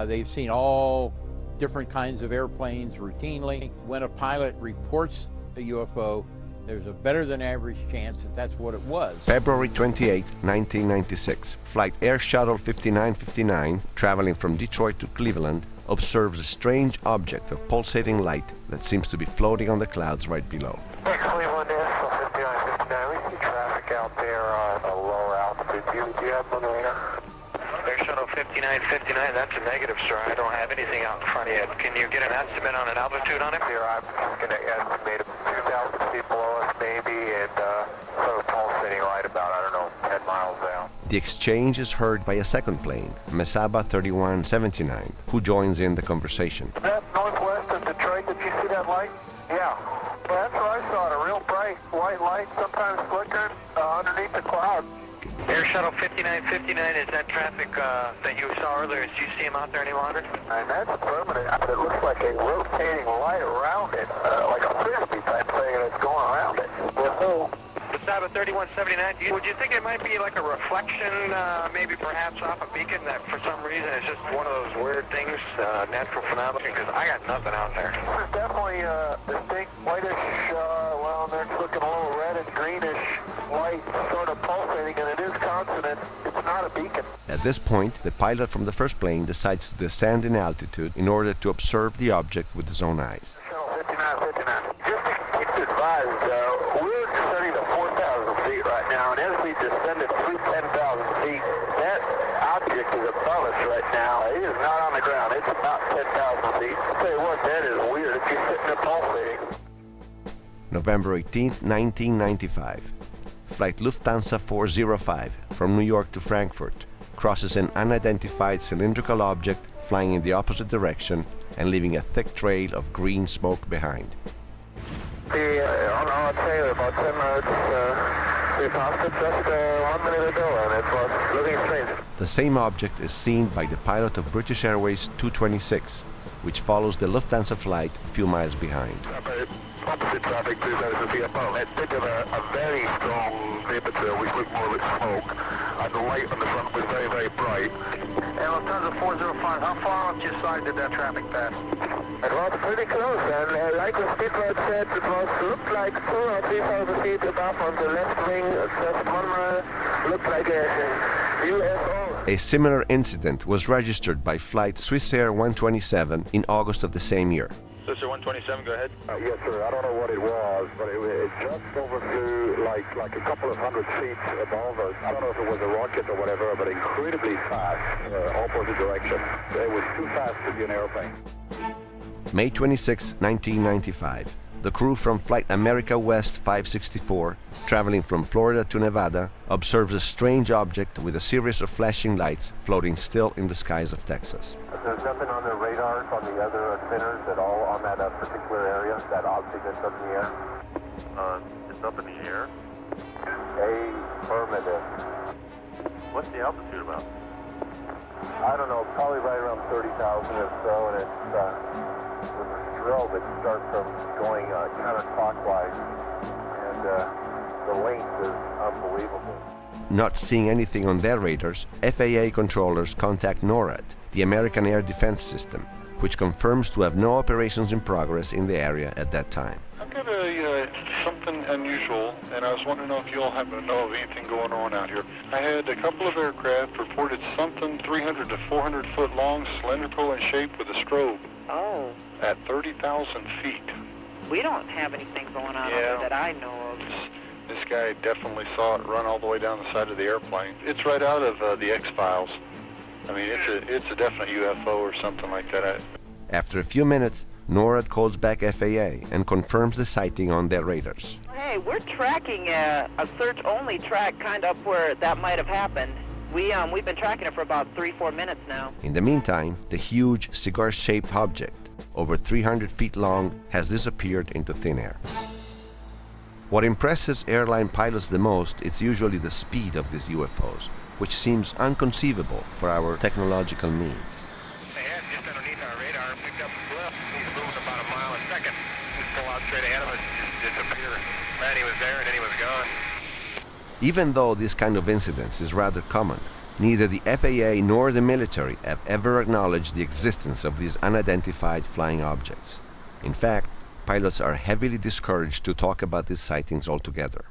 They've seen all different kinds of airplanes routinely. When a pilot reports a UFO, there's a better than average chance that that's what it was. February 28, 1996, Flight Air Shuttle 5959, traveling from Detroit to Cleveland, observes a strange object of pulsating light that seems to be floating on the clouds right below. Cleveland is 5959. We see traffic out there at a lower altitude. Do you have one radar? Air Shuttle 5959, that's a negative, sir. I don't have anything out in front of you. Can you get an estimate on an altitude on it? Here, I'm going to estimate 2,000 feet below us, maybe, and sort of pulsating light about, I don't know, 10 miles out. The exchange is heard by a second plane, Mesaba 3179, who joins in the conversation. Is that northwest of Detroit? Did you see that light? Yeah. Well, that's what I saw, a real bright white light, sometimes flickering underneath the cloud. Air Shuttle 5959, is that traffic that you saw earlier? Do you see him out there any longer? And that's permanent. It looks like a rotating light around it, like a frisbee type thing, and it's going around it. Well, Mesaba 3179, would you think it might be like a reflection, maybe perhaps off a beacon that for some reason is just one of those weird things, natural phenomena? Because I got nothing out there. It's definitely distinct whitish, well, it's looking a little red and greenish light sort of pulsating, and it is consonant. It's not a beacon. At this point, the pilot from the first plane decides to descend in altitude in order to observe the object with his own eyes. Shuttle 5959. Just to keep you advised, we're descending to 4,000 feet right now, and as we descended through 10,000 feet, that object is above us right now. It is not on the ground. It's about 10,000 feet. I'll tell you what, that is weird. It's just sitting there pulsating. November 18, 1995. Flight Lufthansa 405 from New York to Frankfurt crosses an unidentified cylindrical object flying in the opposite direction and leaving a thick trail of green smoke behind. On our tail, about 10 minutes, we passed it just 1 minute ago, and it was looking strange. The same object is seen by the pilot of British Airways 226, which follows the Lufthansa flight a few miles behind. Opposite traffic, 2,000 feet above. It did have a very strong vapor trail, which looked more like smoke, and the light on the front was very, very bright. And Lufthansa 405, how far off to your side did that traffic pass? It was pretty close, and like the speedboat said, it looked like 2,000 or 3,000 feet above on the left wing. Just one looked like a UFO. A similar incident was registered by flight Swissair 127 in August of the same year. Sir 127, go ahead. Yes, sir. I don't know what it was, but it just overflew like a couple of hundred feet above us. I don't know if it was a rocket or whatever, but incredibly fast, opposite direction. It was too fast to be an airplane. May 26, 1995. The crew from Flight America West 564, traveling from Florida to Nevada, observes a strange object with a series of flashing lights floating still in the skies of Texas. There's nothing on the radars on the other spinners at all on that particular area, that object that's up in the air? It's up in the air? Affirmative. What's the altitude about? I don't know, probably right around 30,000 or so, and it's with a drill that starts them going counterclockwise, and the length is unbelievable. Not seeing anything on their radars, FAA controllers contact NORAD, the American Air Defense System, which confirms to have no operations in progress in the area at that time. I've got something unusual, and I was wondering if you all happen to know of anything going on out here. I had a couple of aircraft reported something 300 to 400 foot long, cylindrical in shape with a strobe. Oh. At 30,000 feet. We don't have anything going on over that I know of. This guy definitely saw it run all the way down the side of the airplane. It's right out of the X-Files. I mean, it's a definite UFO or something like that. After a few minutes, NORAD calls back FAA and confirms the sighting on their radars. Hey, we're tracking a search-only track kind of where that might have happened. We've been tracking it for about 3-4 minutes now. In the meantime, the huge cigar-shaped object, over 300 feet long, has disappeared into thin air. What impresses airline pilots the most is usually the speed of these UFOs, which seems inconceivable for our technological means. Just underneath our radar, picked up a blip. He's moving about a mile a second. Just pull out straight ahead of us, just disappear. Man, he was there and then he was gone. Even though this kind of incidence is rather common, neither the FAA nor the military have ever acknowledged the existence of these unidentified flying objects. In fact, pilots are heavily discouraged to talk about these sightings altogether.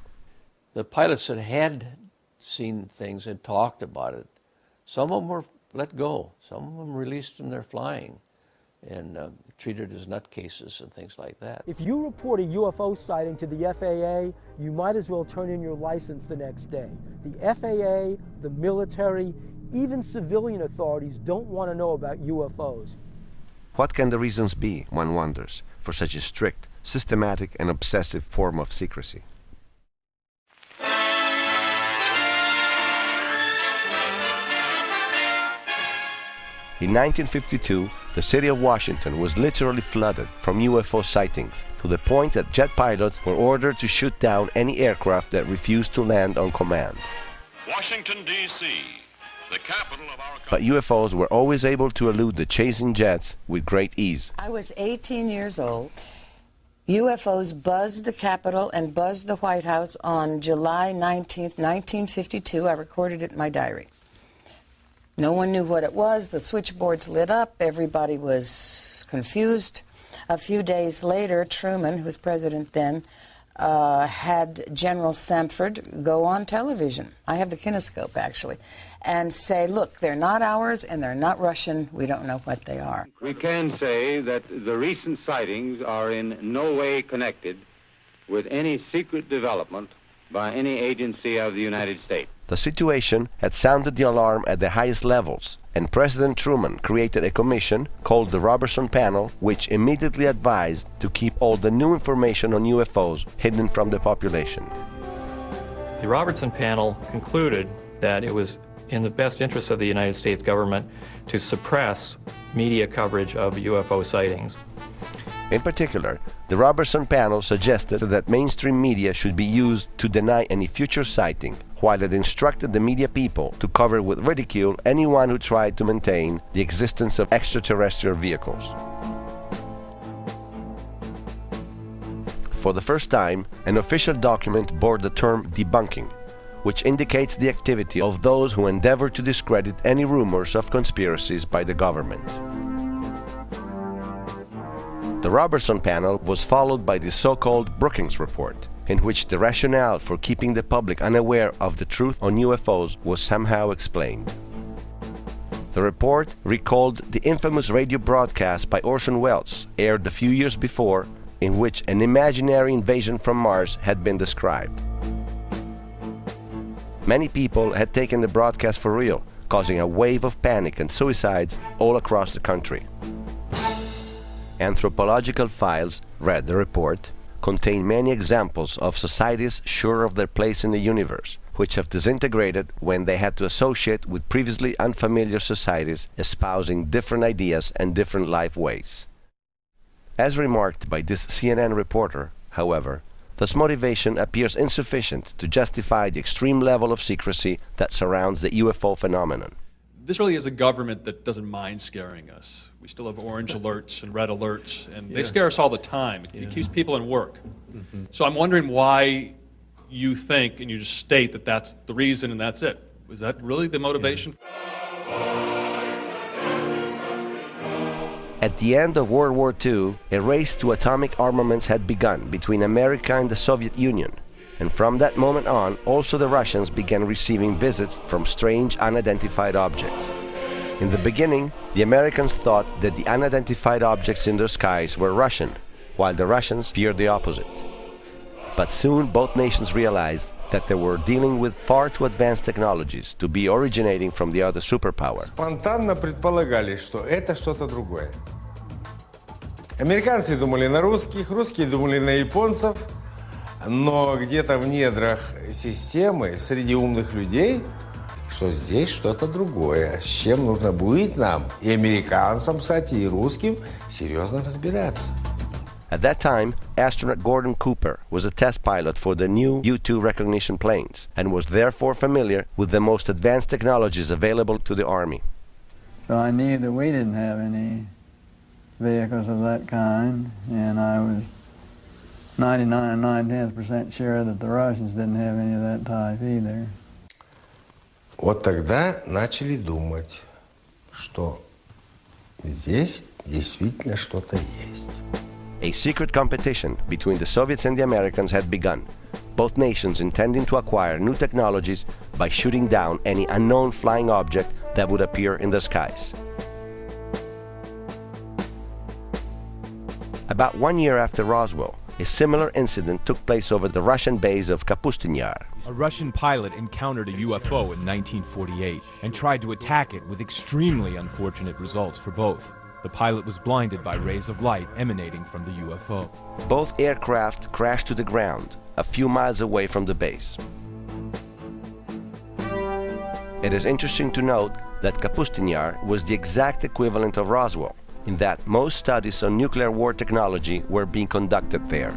The pilots that had seen things and talked about it, some of them were let go, some of them released from their flying and treated as nutcases and things like that. If you report a UFO sighting to the FAA, you might as well turn in your license the next day. The FAA, the military, even civilian authorities don't want to know about UFOs. What can the reasons be, one wonders, for such a strict, systematic, and obsessive form of secrecy? In 1952, the city of Washington was literally flooded from UFO sightings, to the point that jet pilots were ordered to shoot down any aircraft that refused to land on command. Washington, D.C., the capital of our country. But UFOs were always able to elude the chasing jets with great ease. I was 18 years old. UFOs buzzed the Capitol and buzzed the White House on July 19th, 1952. I recorded it in my diary. No one knew what it was. The switchboards lit up. Everybody was confused. A few days later, Truman, who was president then, had General Samford go on television. I have the kinescope, actually, and say, look, they're not ours and they're not Russian. We don't know what they are. We can say that the recent sightings are in no way connected with any secret development by any agency of the United States. The situation had sounded the alarm at the highest levels, and President Truman created a commission called the Robertson Panel, which immediately advised to keep all the new information on UFOs hidden from the population. The Robertson Panel concluded that it was in the best interest of the United States government to suppress media coverage of UFO sightings. In particular, the Robertson Panel suggested that mainstream media should be used to deny any future sighting, while it instructed the media people to cover with ridicule anyone who tried to maintain the existence of extraterrestrial vehicles. For the first time, an official document bore the term debunking, which indicates the activity of those who endeavor to discredit any rumors of conspiracies by the government. The Robertson Panel was followed by the so-called Brookings Report, in which the rationale for keeping the public unaware of the truth on UFOs was somehow explained. The report recalled the infamous radio broadcast by Orson Welles, aired a few years before, in which an imaginary invasion from Mars had been described. Many people had taken the broadcast for real, causing a wave of panic and suicides all across the country. Anthropological files, read the report, contain many examples of societies sure of their place in the universe, which have disintegrated when they had to associate with previously unfamiliar societies espousing different ideas and different life ways. As remarked by this CNN reporter, however, this motivation appears insufficient to justify the extreme level of secrecy that surrounds the UFO phenomenon. this really is a government that doesn't mind scaring us. We still have orange alerts and red alerts, and they scare us all the time. It keeps people in work. So I'm wondering why you think, and you just state that that's the reason and that's it. Was that really the motivation? At the end of World War II, a race to atomic armaments had begun between America and the Soviet Union. And from that moment on, also the Russians began receiving visits from strange unidentified objects. In the beginning, the Americans thought that the unidentified objects in their skies were Russian, while the Russians feared the opposite. But soon both nations realized that they were dealing with far too advanced technologies to be originating from the other superpower. Спонтанно предполагали, что это что-то другое. Американцы думали на русских, русские думали на японцев, но где-то в недрах системы, среди умных людей, что здесь что-то другое, с чем нужно будет нам, и американцам, кстати, и русским, серьезно разбираться. At that time, astronaut Gordon Cooper was a test pilot for the new U-2 recognition planes and was therefore familiar with the most advanced technologies available to the Army. So I knew that we didn't have any vehicles of that kind, and I was 99 9/10% sure that the Russians didn't have any of that type either. Вот тогда начали думать, что здесь действительно что-то есть. A secret competition between the Soviets and the Americans had begun, both nations intending to acquire new technologies by shooting down any unknown flying object that would appear in the skies. About 1 year after Roswell, a similar incident took place over the Russian base of Kapustin Yar. A Russian pilot encountered a UFO in 1948 and tried to attack it with extremely unfortunate results for both. The pilot was blinded by rays of light emanating from the UFO. Both aircraft crashed to the ground a few miles away from the base. It is interesting to note that Kapustin Yar was the exact equivalent of Roswell, in that most studies on nuclear war technology were being conducted there.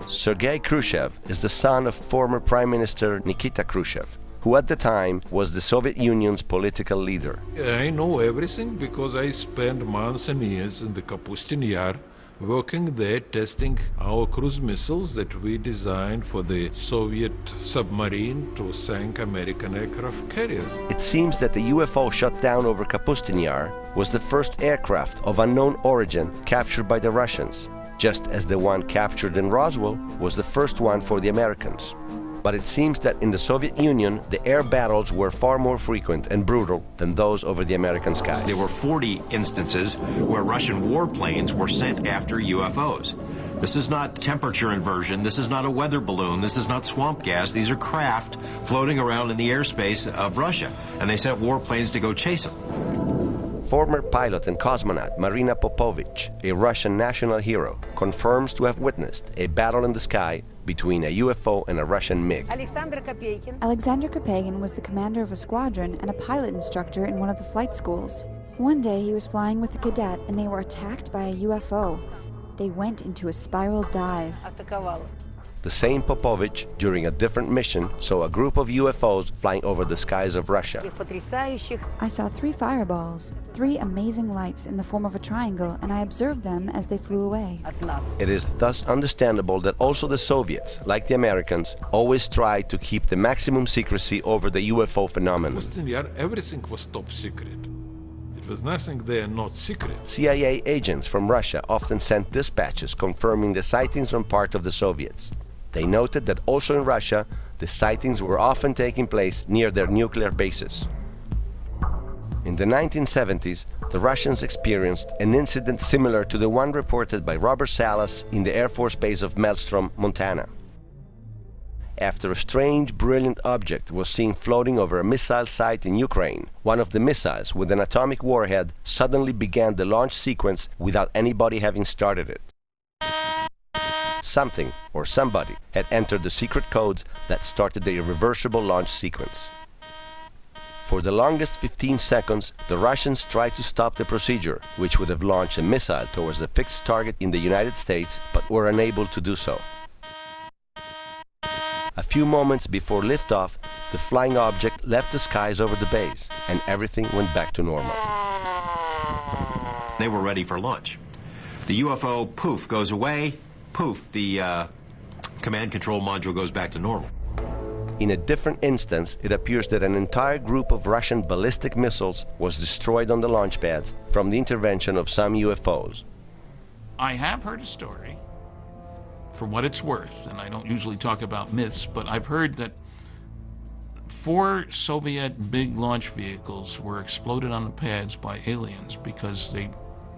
Sergei Khrushchev is the son of former Prime Minister Nikita Khrushchev, who at the time was the Soviet Union's political leader. I know everything because I spent months and years in the Kapustin Yar, working there testing our cruise missiles that we designed for the Soviet submarine to sink American aircraft carriers. It seems that the UFO shot down over Kapustin Yar was the first aircraft of unknown origin captured by the Russians, just as the one captured in Roswell was the first one for the Americans. But it seems that in the Soviet Union, the air battles were far more frequent and brutal than those over the American skies. There were 40 instances where Russian warplanes were sent after UFOs. This is not temperature inversion, this is not a weather balloon, this is not swamp gas, these are craft floating around in the airspace of Russia, and they sent warplanes to go chase them. Former pilot and cosmonaut Marina Popovich, a Russian national hero, confirms to have witnessed a battle in the sky between a UFO and a Russian MiG. Alexander Kopegin was the commander of a squadron and a pilot instructor in one of the flight schools. One day he was flying with a cadet and they were attacked by a UFO. They went into a spiral dive. The same Popovich, during a different mission, saw a group of UFOs flying over the skies of Russia. I saw 3 fireballs, 3 amazing lights in the form of a triangle, and I observed them as they flew away. It is thus understandable that also the Soviets, like the Americans, always tried to keep the maximum secrecy over the UFO phenomenon. Everything was top secret. It was nothing there not secret. CIA agents from Russia often sent dispatches confirming the sightings on part of the Soviets. They noted that also in Russia, the sightings were often taking place near their nuclear bases. In the 1970s, the Russians experienced an incident similar to the one reported by Robert Salas in the Air Force Base of Maelstrom, Montana. After a strange, brilliant object was seen floating over a missile site in Ukraine, one of the missiles with an atomic warhead suddenly began the launch sequence without anybody having started it. Something or somebody had entered the secret codes that started the irreversible launch sequence. For the longest 15 seconds, the Russians tried to stop the procedure, which would have launched a missile towards a fixed target in the United States, but were unable to do so. A few moments before liftoff, the flying object left the skies over the base, and everything went back to normal. They were ready for launch. The UFO, poof, goes away. Poof, the command control module goes back to normal. In a different instance, it appears that an entire group of Russian ballistic missiles was destroyed on the launch pads from the intervention of some UFOs. I have heard a story, for what it's worth, and I don't usually talk about myths, but I've heard that 4 Soviet big launch vehicles were exploded on the pads by aliens because they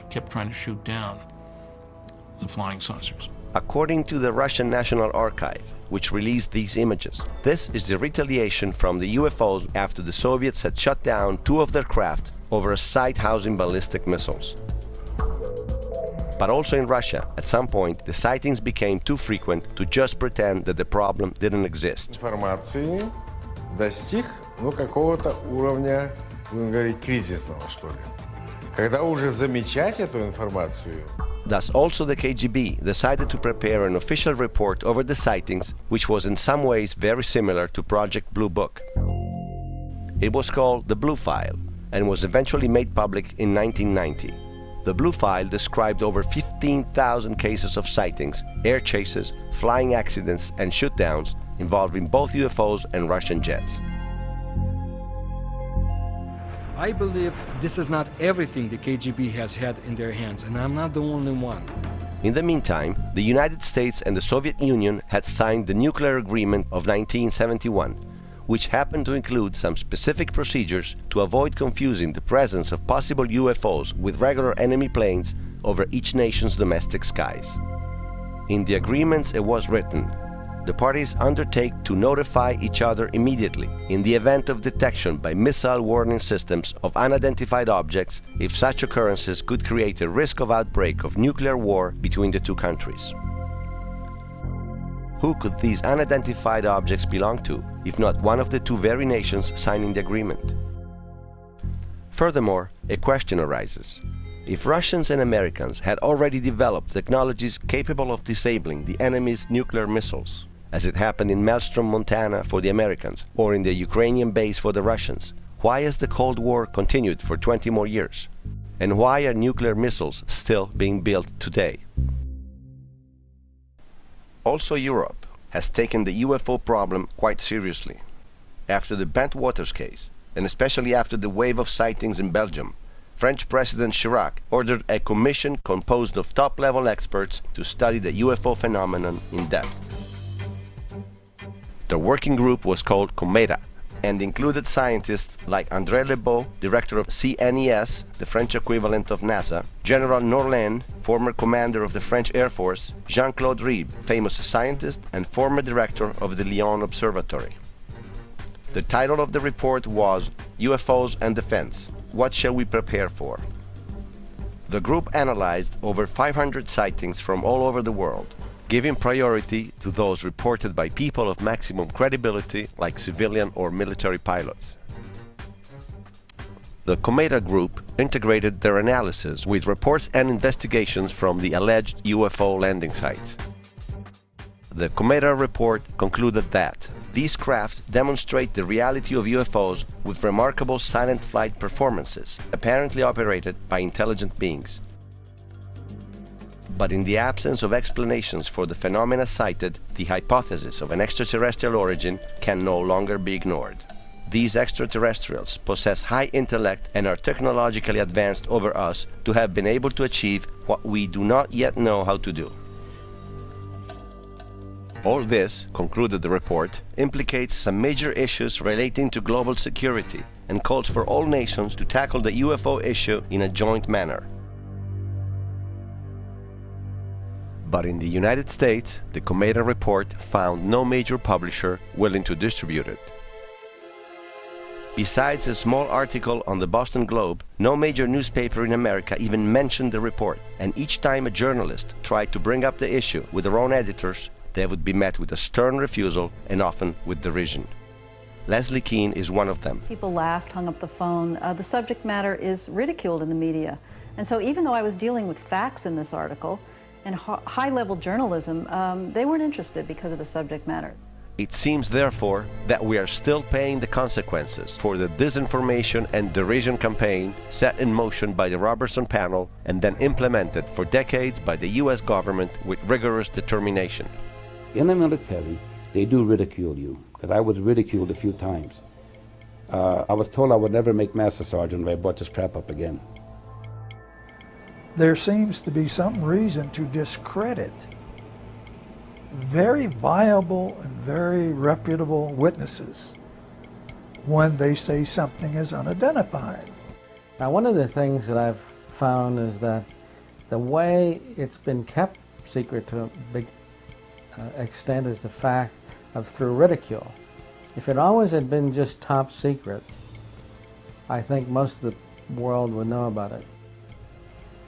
kept trying to shoot down the flying saucers. According to the Russian National Archive, which released these images, this is the retaliation from the UFOs after the Soviets had shut down 2 of their craft over a site housing ballistic missiles. But also in Russia, at some point, the sightings became too frequent to just pretend that the problem didn't exist. Информации достиг, какого-то уровня, будем говорить, кризисного, что ли. Когда уже замечать эту информацию. Thus, also the KGB decided to prepare an official report over the sightings, which was in some ways very similar to Project Blue Book. It was called the Blue File and was eventually made public in 1990. The Blue File described over 15,000 cases of sightings, air chases, flying accidents, and shootdowns involving both UFOs and Russian jets. I believe this is not everything the KGB has had in their hands, and I'm not the only one. In the meantime, the United States and the Soviet Union had signed the Nuclear Agreement of 1971, which happened to include some specific procedures to avoid confusing the presence of possible UFOs with regular enemy planes over each nation's domestic skies. In the agreements it was written, the parties undertake to notify each other immediately in the event of detection by missile warning systems of unidentified objects if such occurrences could create a risk of outbreak of nuclear war between the 2 countries. Who could these unidentified objects belong to, if not one of the 2 very nations signing the agreement? Furthermore, a question arises. If Russians and Americans had already developed technologies capable of disabling the enemy's nuclear missiles, as it happened in Maelstrom, Montana for the Americans, or in the Ukrainian base for the Russians, why has the Cold War continued for 20 more years? And why are nuclear missiles still being built today? Also, Europe has taken the UFO problem quite seriously. After the Bentwaters case, and especially after the wave of sightings in Belgium, French President Chirac ordered a commission composed of top-level experts to study the UFO phenomenon in depth. The working group was called Cometa and included scientists like André Lebeau, director of CNES, the French equivalent of NASA, General Norlin, former commander of the French Air Force, Jean-Claude Ribes, famous scientist and former director of the Lyon Observatory. The title of the report was UFOs and Defense. What shall we prepare for? The group analyzed over 500 sightings from all over the world, giving priority to those reported by people of maximum credibility like civilian or military pilots. The Cometa group integrated their analysis with reports and investigations from the alleged UFO landing sites. The Cometa report concluded that these craft demonstrate the reality of UFOs with remarkable silent flight performances, apparently operated by intelligent beings. But in the absence of explanations for the phenomena cited, the hypothesis of an extraterrestrial origin can no longer be ignored. These extraterrestrials possess high intellect and are technologically advanced over us to have been able to achieve what we do not yet know how to do. All this, concluded the report, implicates some major issues relating to global security and calls for all nations to tackle the UFO issue in a joint manner. But in the United States, the Cometa report found no major publisher willing to distribute it. Besides a small article on the Boston Globe, no major newspaper in America even mentioned the report, and each time a journalist tried to bring up the issue with their own editors, they would be met with a stern refusal and often with derision. Leslie Keene is one of them. People laughed, hung up the phone. The subject matter is ridiculed in the media. And so even though I was dealing with facts in this article and high-level journalism, they weren't interested because of the subject matter. It seems, therefore, that we are still paying the consequences for the disinformation and derision campaign set in motion by the Robertson panel and then implemented for decades by the U.S. government with rigorous determination. In the military, they do ridicule you, because I was ridiculed a few times. I was told I would never make Master Sergeant if I brought this crap up again. There seems to be some reason to discredit very viable and very reputable witnesses when they say something is unidentified. Now, one of the things that I've found is that the way it's been kept secret to a big extent is the fact of through ridicule. If it always had been just top secret, I think most of the world would know about it.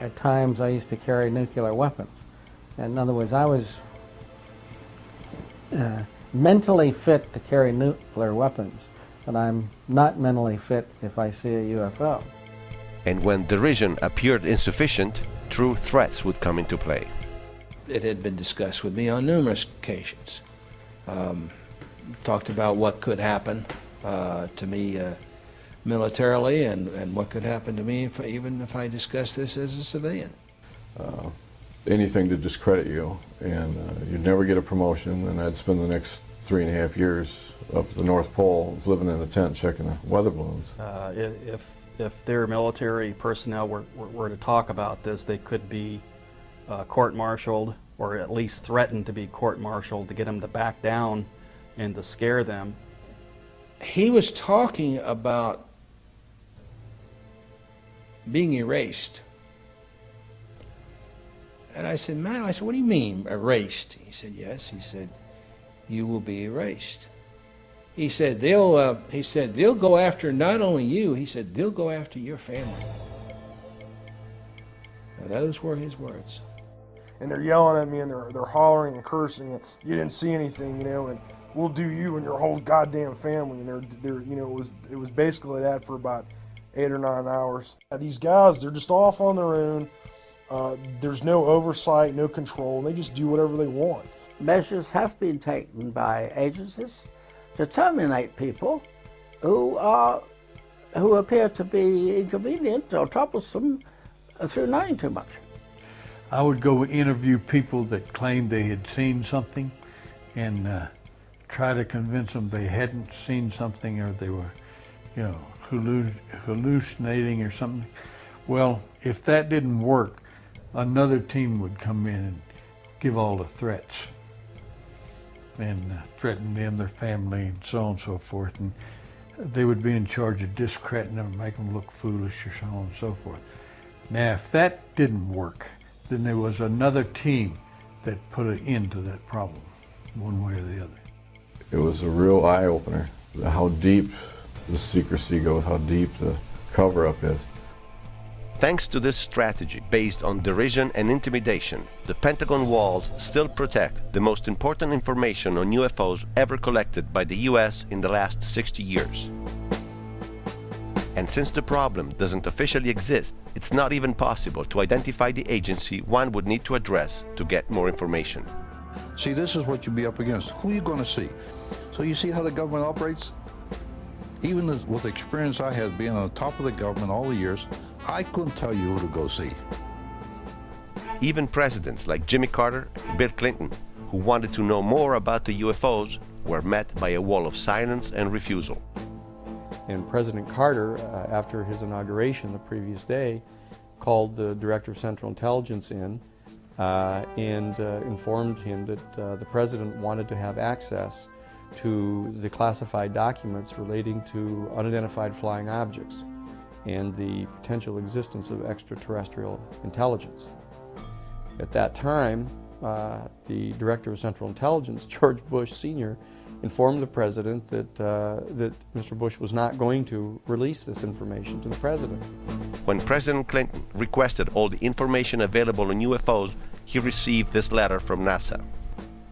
At times I used to carry nuclear weapons. And in other words, I was mentally fit to carry nuclear weapons, but I'm not mentally fit if I see a UFO. And when derision appeared insufficient, true threats would come into play. It had been discussed with me on numerous occasions. Talked about what could happen to me militarily and what could happen to me even if I discussed this as a civilian. Anything to discredit you, and you'd never get a promotion, and I'd spend the next 3.5 years up at the North Pole living in a tent checking the weather balloons. If their military personnel were to talk about this, they could be court-martialed, or at least threatened to be court-martialed to get them to back down and to scare them. He was talking about being erased. And I said, man, what do you mean erased? He said, yes. He said, you will be erased. He said, they'll go after not only you, he said, they'll go after your family. Now, those were his words. And they're yelling at me, and they're hollering and cursing, and you didn't see anything, you know, and we'll do you and your whole goddamn family. And they're you know, it was basically that for about 8 or 9 hours. These guys, they're just off on their own. There's no oversight, no control, and they just do whatever they want. Measures have been taken by agencies to terminate people who appear to be inconvenient or troublesome through knowing too much. I would go interview people that claimed they had seen something and try to convince them they hadn't seen something, or they were, you know, hallucinating or something. Well, if that didn't work, another team would come in and give all the threats and threaten them, their family, and so on and so forth. And they would be in charge of discrediting them and make them look foolish or so on and so forth. Now, if that didn't work, then there was another team that put an end to that problem, one way or the other. It was a real eye-opener, how deep the secrecy goes, how deep the cover-up is. Thanks to this strategy based on derision and intimidation, the Pentagon walls still protect the most important information on UFOs ever collected by the US in the last 60 years. And since the problem doesn't officially exist, it's not even possible to identify the agency one would need to address to get more information. See, this is what you'll be up against. Who are you going to see? So you see how the government operates? Even with the experience I had being on the top of the government all the years, I couldn't tell you who to go see. Even presidents like Jimmy Carter, Bill Clinton, who wanted to know more about the UFOs, were met by a wall of silence and refusal. And President Carter, after his inauguration the previous day, called the Director of Central Intelligence in and informed him that the President wanted to have access to the classified documents relating to unidentified flying objects and the potential existence of extraterrestrial intelligence. At that time, the Director of Central Intelligence, George Bush Sr., informed the President that Mr. Bush was not going to release this information to the President. When President Clinton requested all the information available on UFOs, he received this letter from NASA.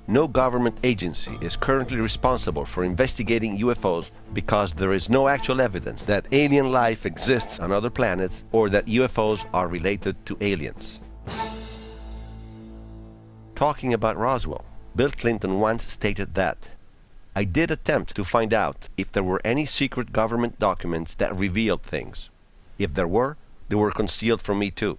No government agency is currently responsible for investigating UFOs because there is no actual evidence that alien life exists on other planets or that UFOs are related to aliens. Talking about Roswell, Bill Clinton once stated that I did attempt to find out if there were any secret government documents that revealed things. If there were, they were concealed from me too.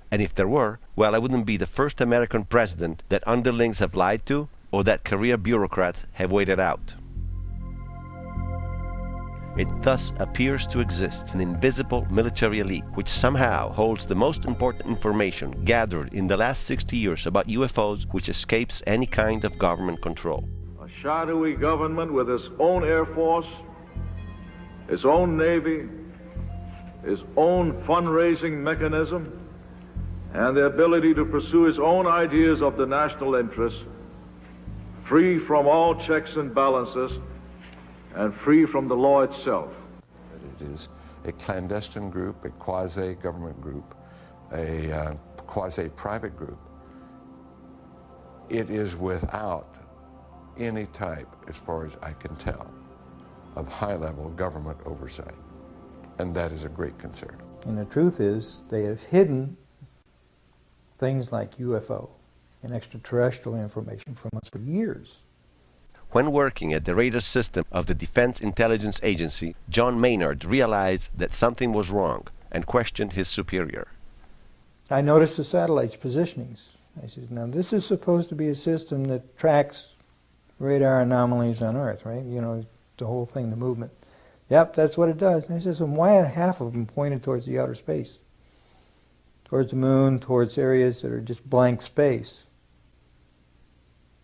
And if there were, well, I wouldn't be the first American president that underlings have lied to or that career bureaucrats have waited out. It thus appears to exist an invisible military elite which somehow holds the most important information gathered in the last 60 years about UFOs, which escapes any kind of government control. A shadowy government with its own Air Force, its own Navy, its own fundraising mechanism, and the ability to pursue its own ideas of the national interest, free from all checks and balances, and free from the law itself. It is a clandestine group, a quasi-government group, a quasi-private group. It is without any type, as far as I can tell, of high-level government oversight. And that is a great concern. And the truth is, they have hidden things like UFO and extraterrestrial information from us for years. When working at the radar system of the Defense Intelligence Agency, John Maynard realized that something was wrong and questioned his superior. I noticed the satellite's positionings. I said, now this is supposed to be a system that tracks radar anomalies on Earth, right? You know, the whole thing, the movement. Yep, that's what it does. And I said, so why are half of them pointed towards the outer space? Towards the moon, towards areas that are just blank space?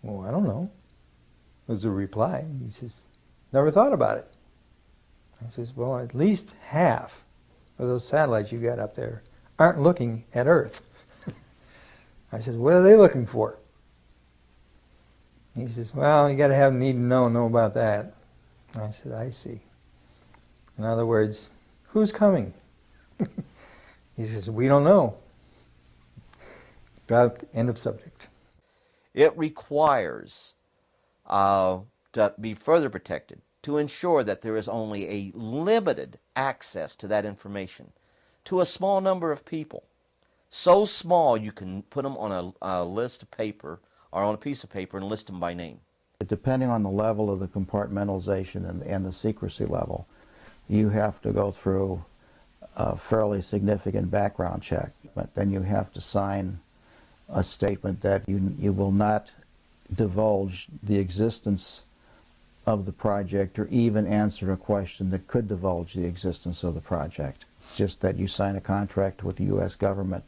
Well, I don't know, was the reply. He says, never thought about it. I says, well, at least half of those satellites you got up there aren't looking at Earth. I said, what are they looking for? He says, well, you got to have need to know about that. I said, I see. In other words, who's coming? He says, we don't know. Dropped, end of subject. It requires to be further protected to ensure that there is only a limited access to that information to a small number of people. So small you can put them on a list of paper or on a piece of paper and list them by name. Depending on the level of the compartmentalization and the secrecy level, you have to go through a fairly significant background check. But then you have to sign a statement that you will not divulge the existence of the project or even answer a question that could divulge the existence of the project. It's just that you sign a contract with the U.S. government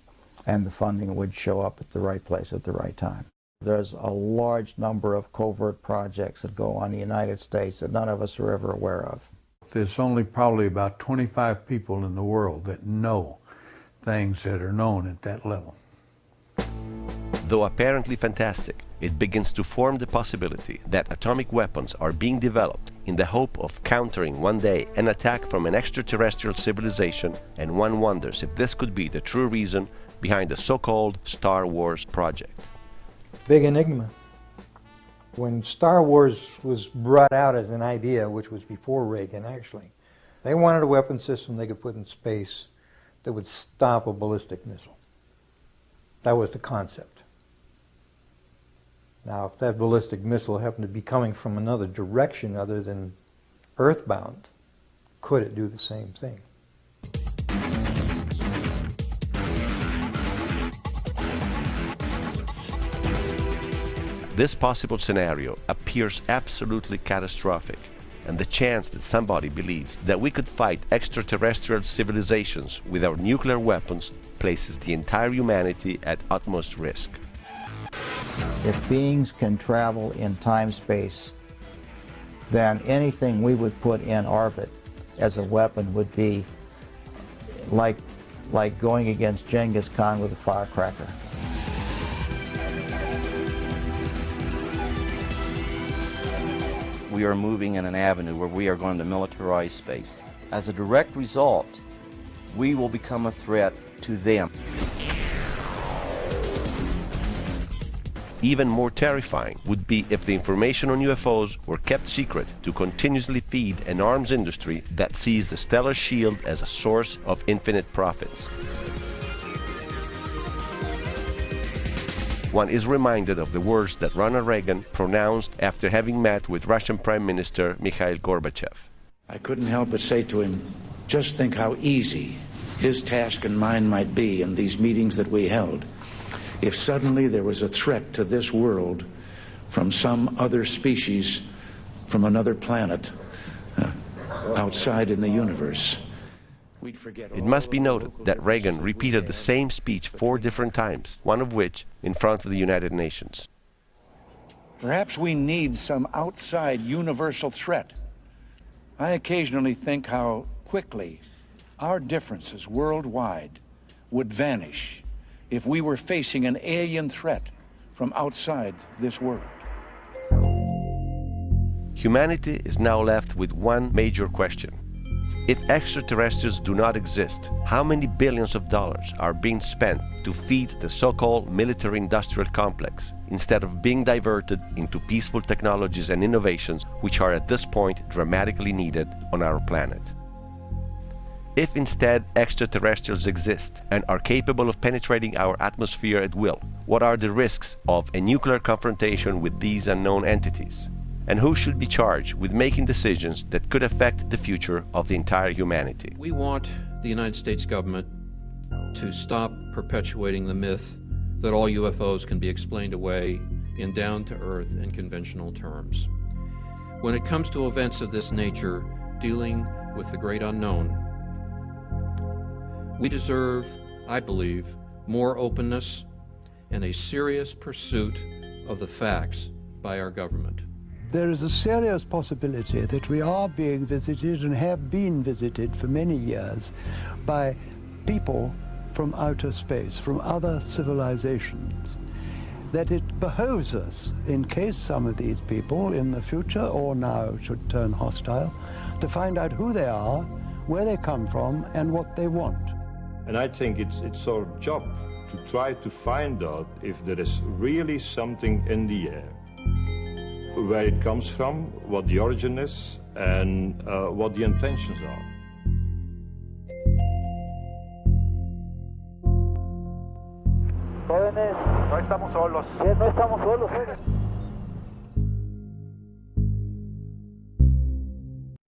and the funding would show up at the right place at the right time. There's a large number of covert projects that go on in the United States that none of us are ever aware of. There's only probably about 25 people in the world that know things that are known at that level. Though apparently fantastic, it begins to form the possibility that atomic weapons are being developed in the hope of countering one day an attack from an extraterrestrial civilization, and one wonders if this could be the true reason behind the so-called Star Wars project. Big enigma. When Star Wars was brought out as an idea, which was before Reagan actually, they wanted a weapon system they could put in space that would stop a ballistic missile. That was the concept. Now, if that ballistic missile happened to be coming from another direction other than earthbound, could it do the same thing? This possible scenario appears absolutely catastrophic, and the chance that somebody believes that we could fight extraterrestrial civilizations with our nuclear weapons places the entire humanity at utmost risk. If beings can travel in time-space, then anything we would put in orbit as a weapon would be like going against Genghis Khan with a firecracker. We are moving in an avenue where we are going to militarize space. As a direct result, we will become a threat to them. Even more terrifying would be if the information on UFOs were kept secret to continuously feed an arms industry that sees the stellar shield as a source of infinite profits. one is reminded of the words that Ronald Reagan pronounced after having met with Russian Prime Minister Mikhail Gorbachev. I couldn't help but say to him, just think how easy his task and mine might be in these meetings that we held if suddenly there was a threat to this world from some other species from another planet outside in the universe. We'd forget. It must be noted that Reagan repeated the same speech 4 different times, one of which in front of the United Nations. Perhaps we need some outside universal threat. I occasionally think how quickly our differences worldwide would vanish if we were facing an alien threat from outside this world. Humanity is now left with one major question. If extraterrestrials do not exist, how many billions of dollars are being spent to feed the so-called military-industrial complex instead of being diverted into peaceful technologies and innovations which are at this point dramatically needed on our planet? If instead extraterrestrials exist and are capable of penetrating our atmosphere at will, what are the risks of a nuclear confrontation with these unknown entities? And who should be charged with making decisions that could affect the future of the entire humanity? We want the United States government to stop perpetuating the myth that all UFOs can be explained away in down-to-earth and conventional terms. When it comes to events of this nature, dealing with the great unknown, we deserve, I believe, more openness and a serious pursuit of the facts by our government. There is a serious possibility that we are being visited and have been visited for many years by people from outer space, from other civilizations, that it behoves us, in case some of these people in the future or now should turn hostile, to find out who they are, where they come from, and what they want. And I think it's our job to try to find out if there is really something in the air, where it comes from, what the origin is, and what the intentions are. Jóvenes, no estamos solos. No estamos solos.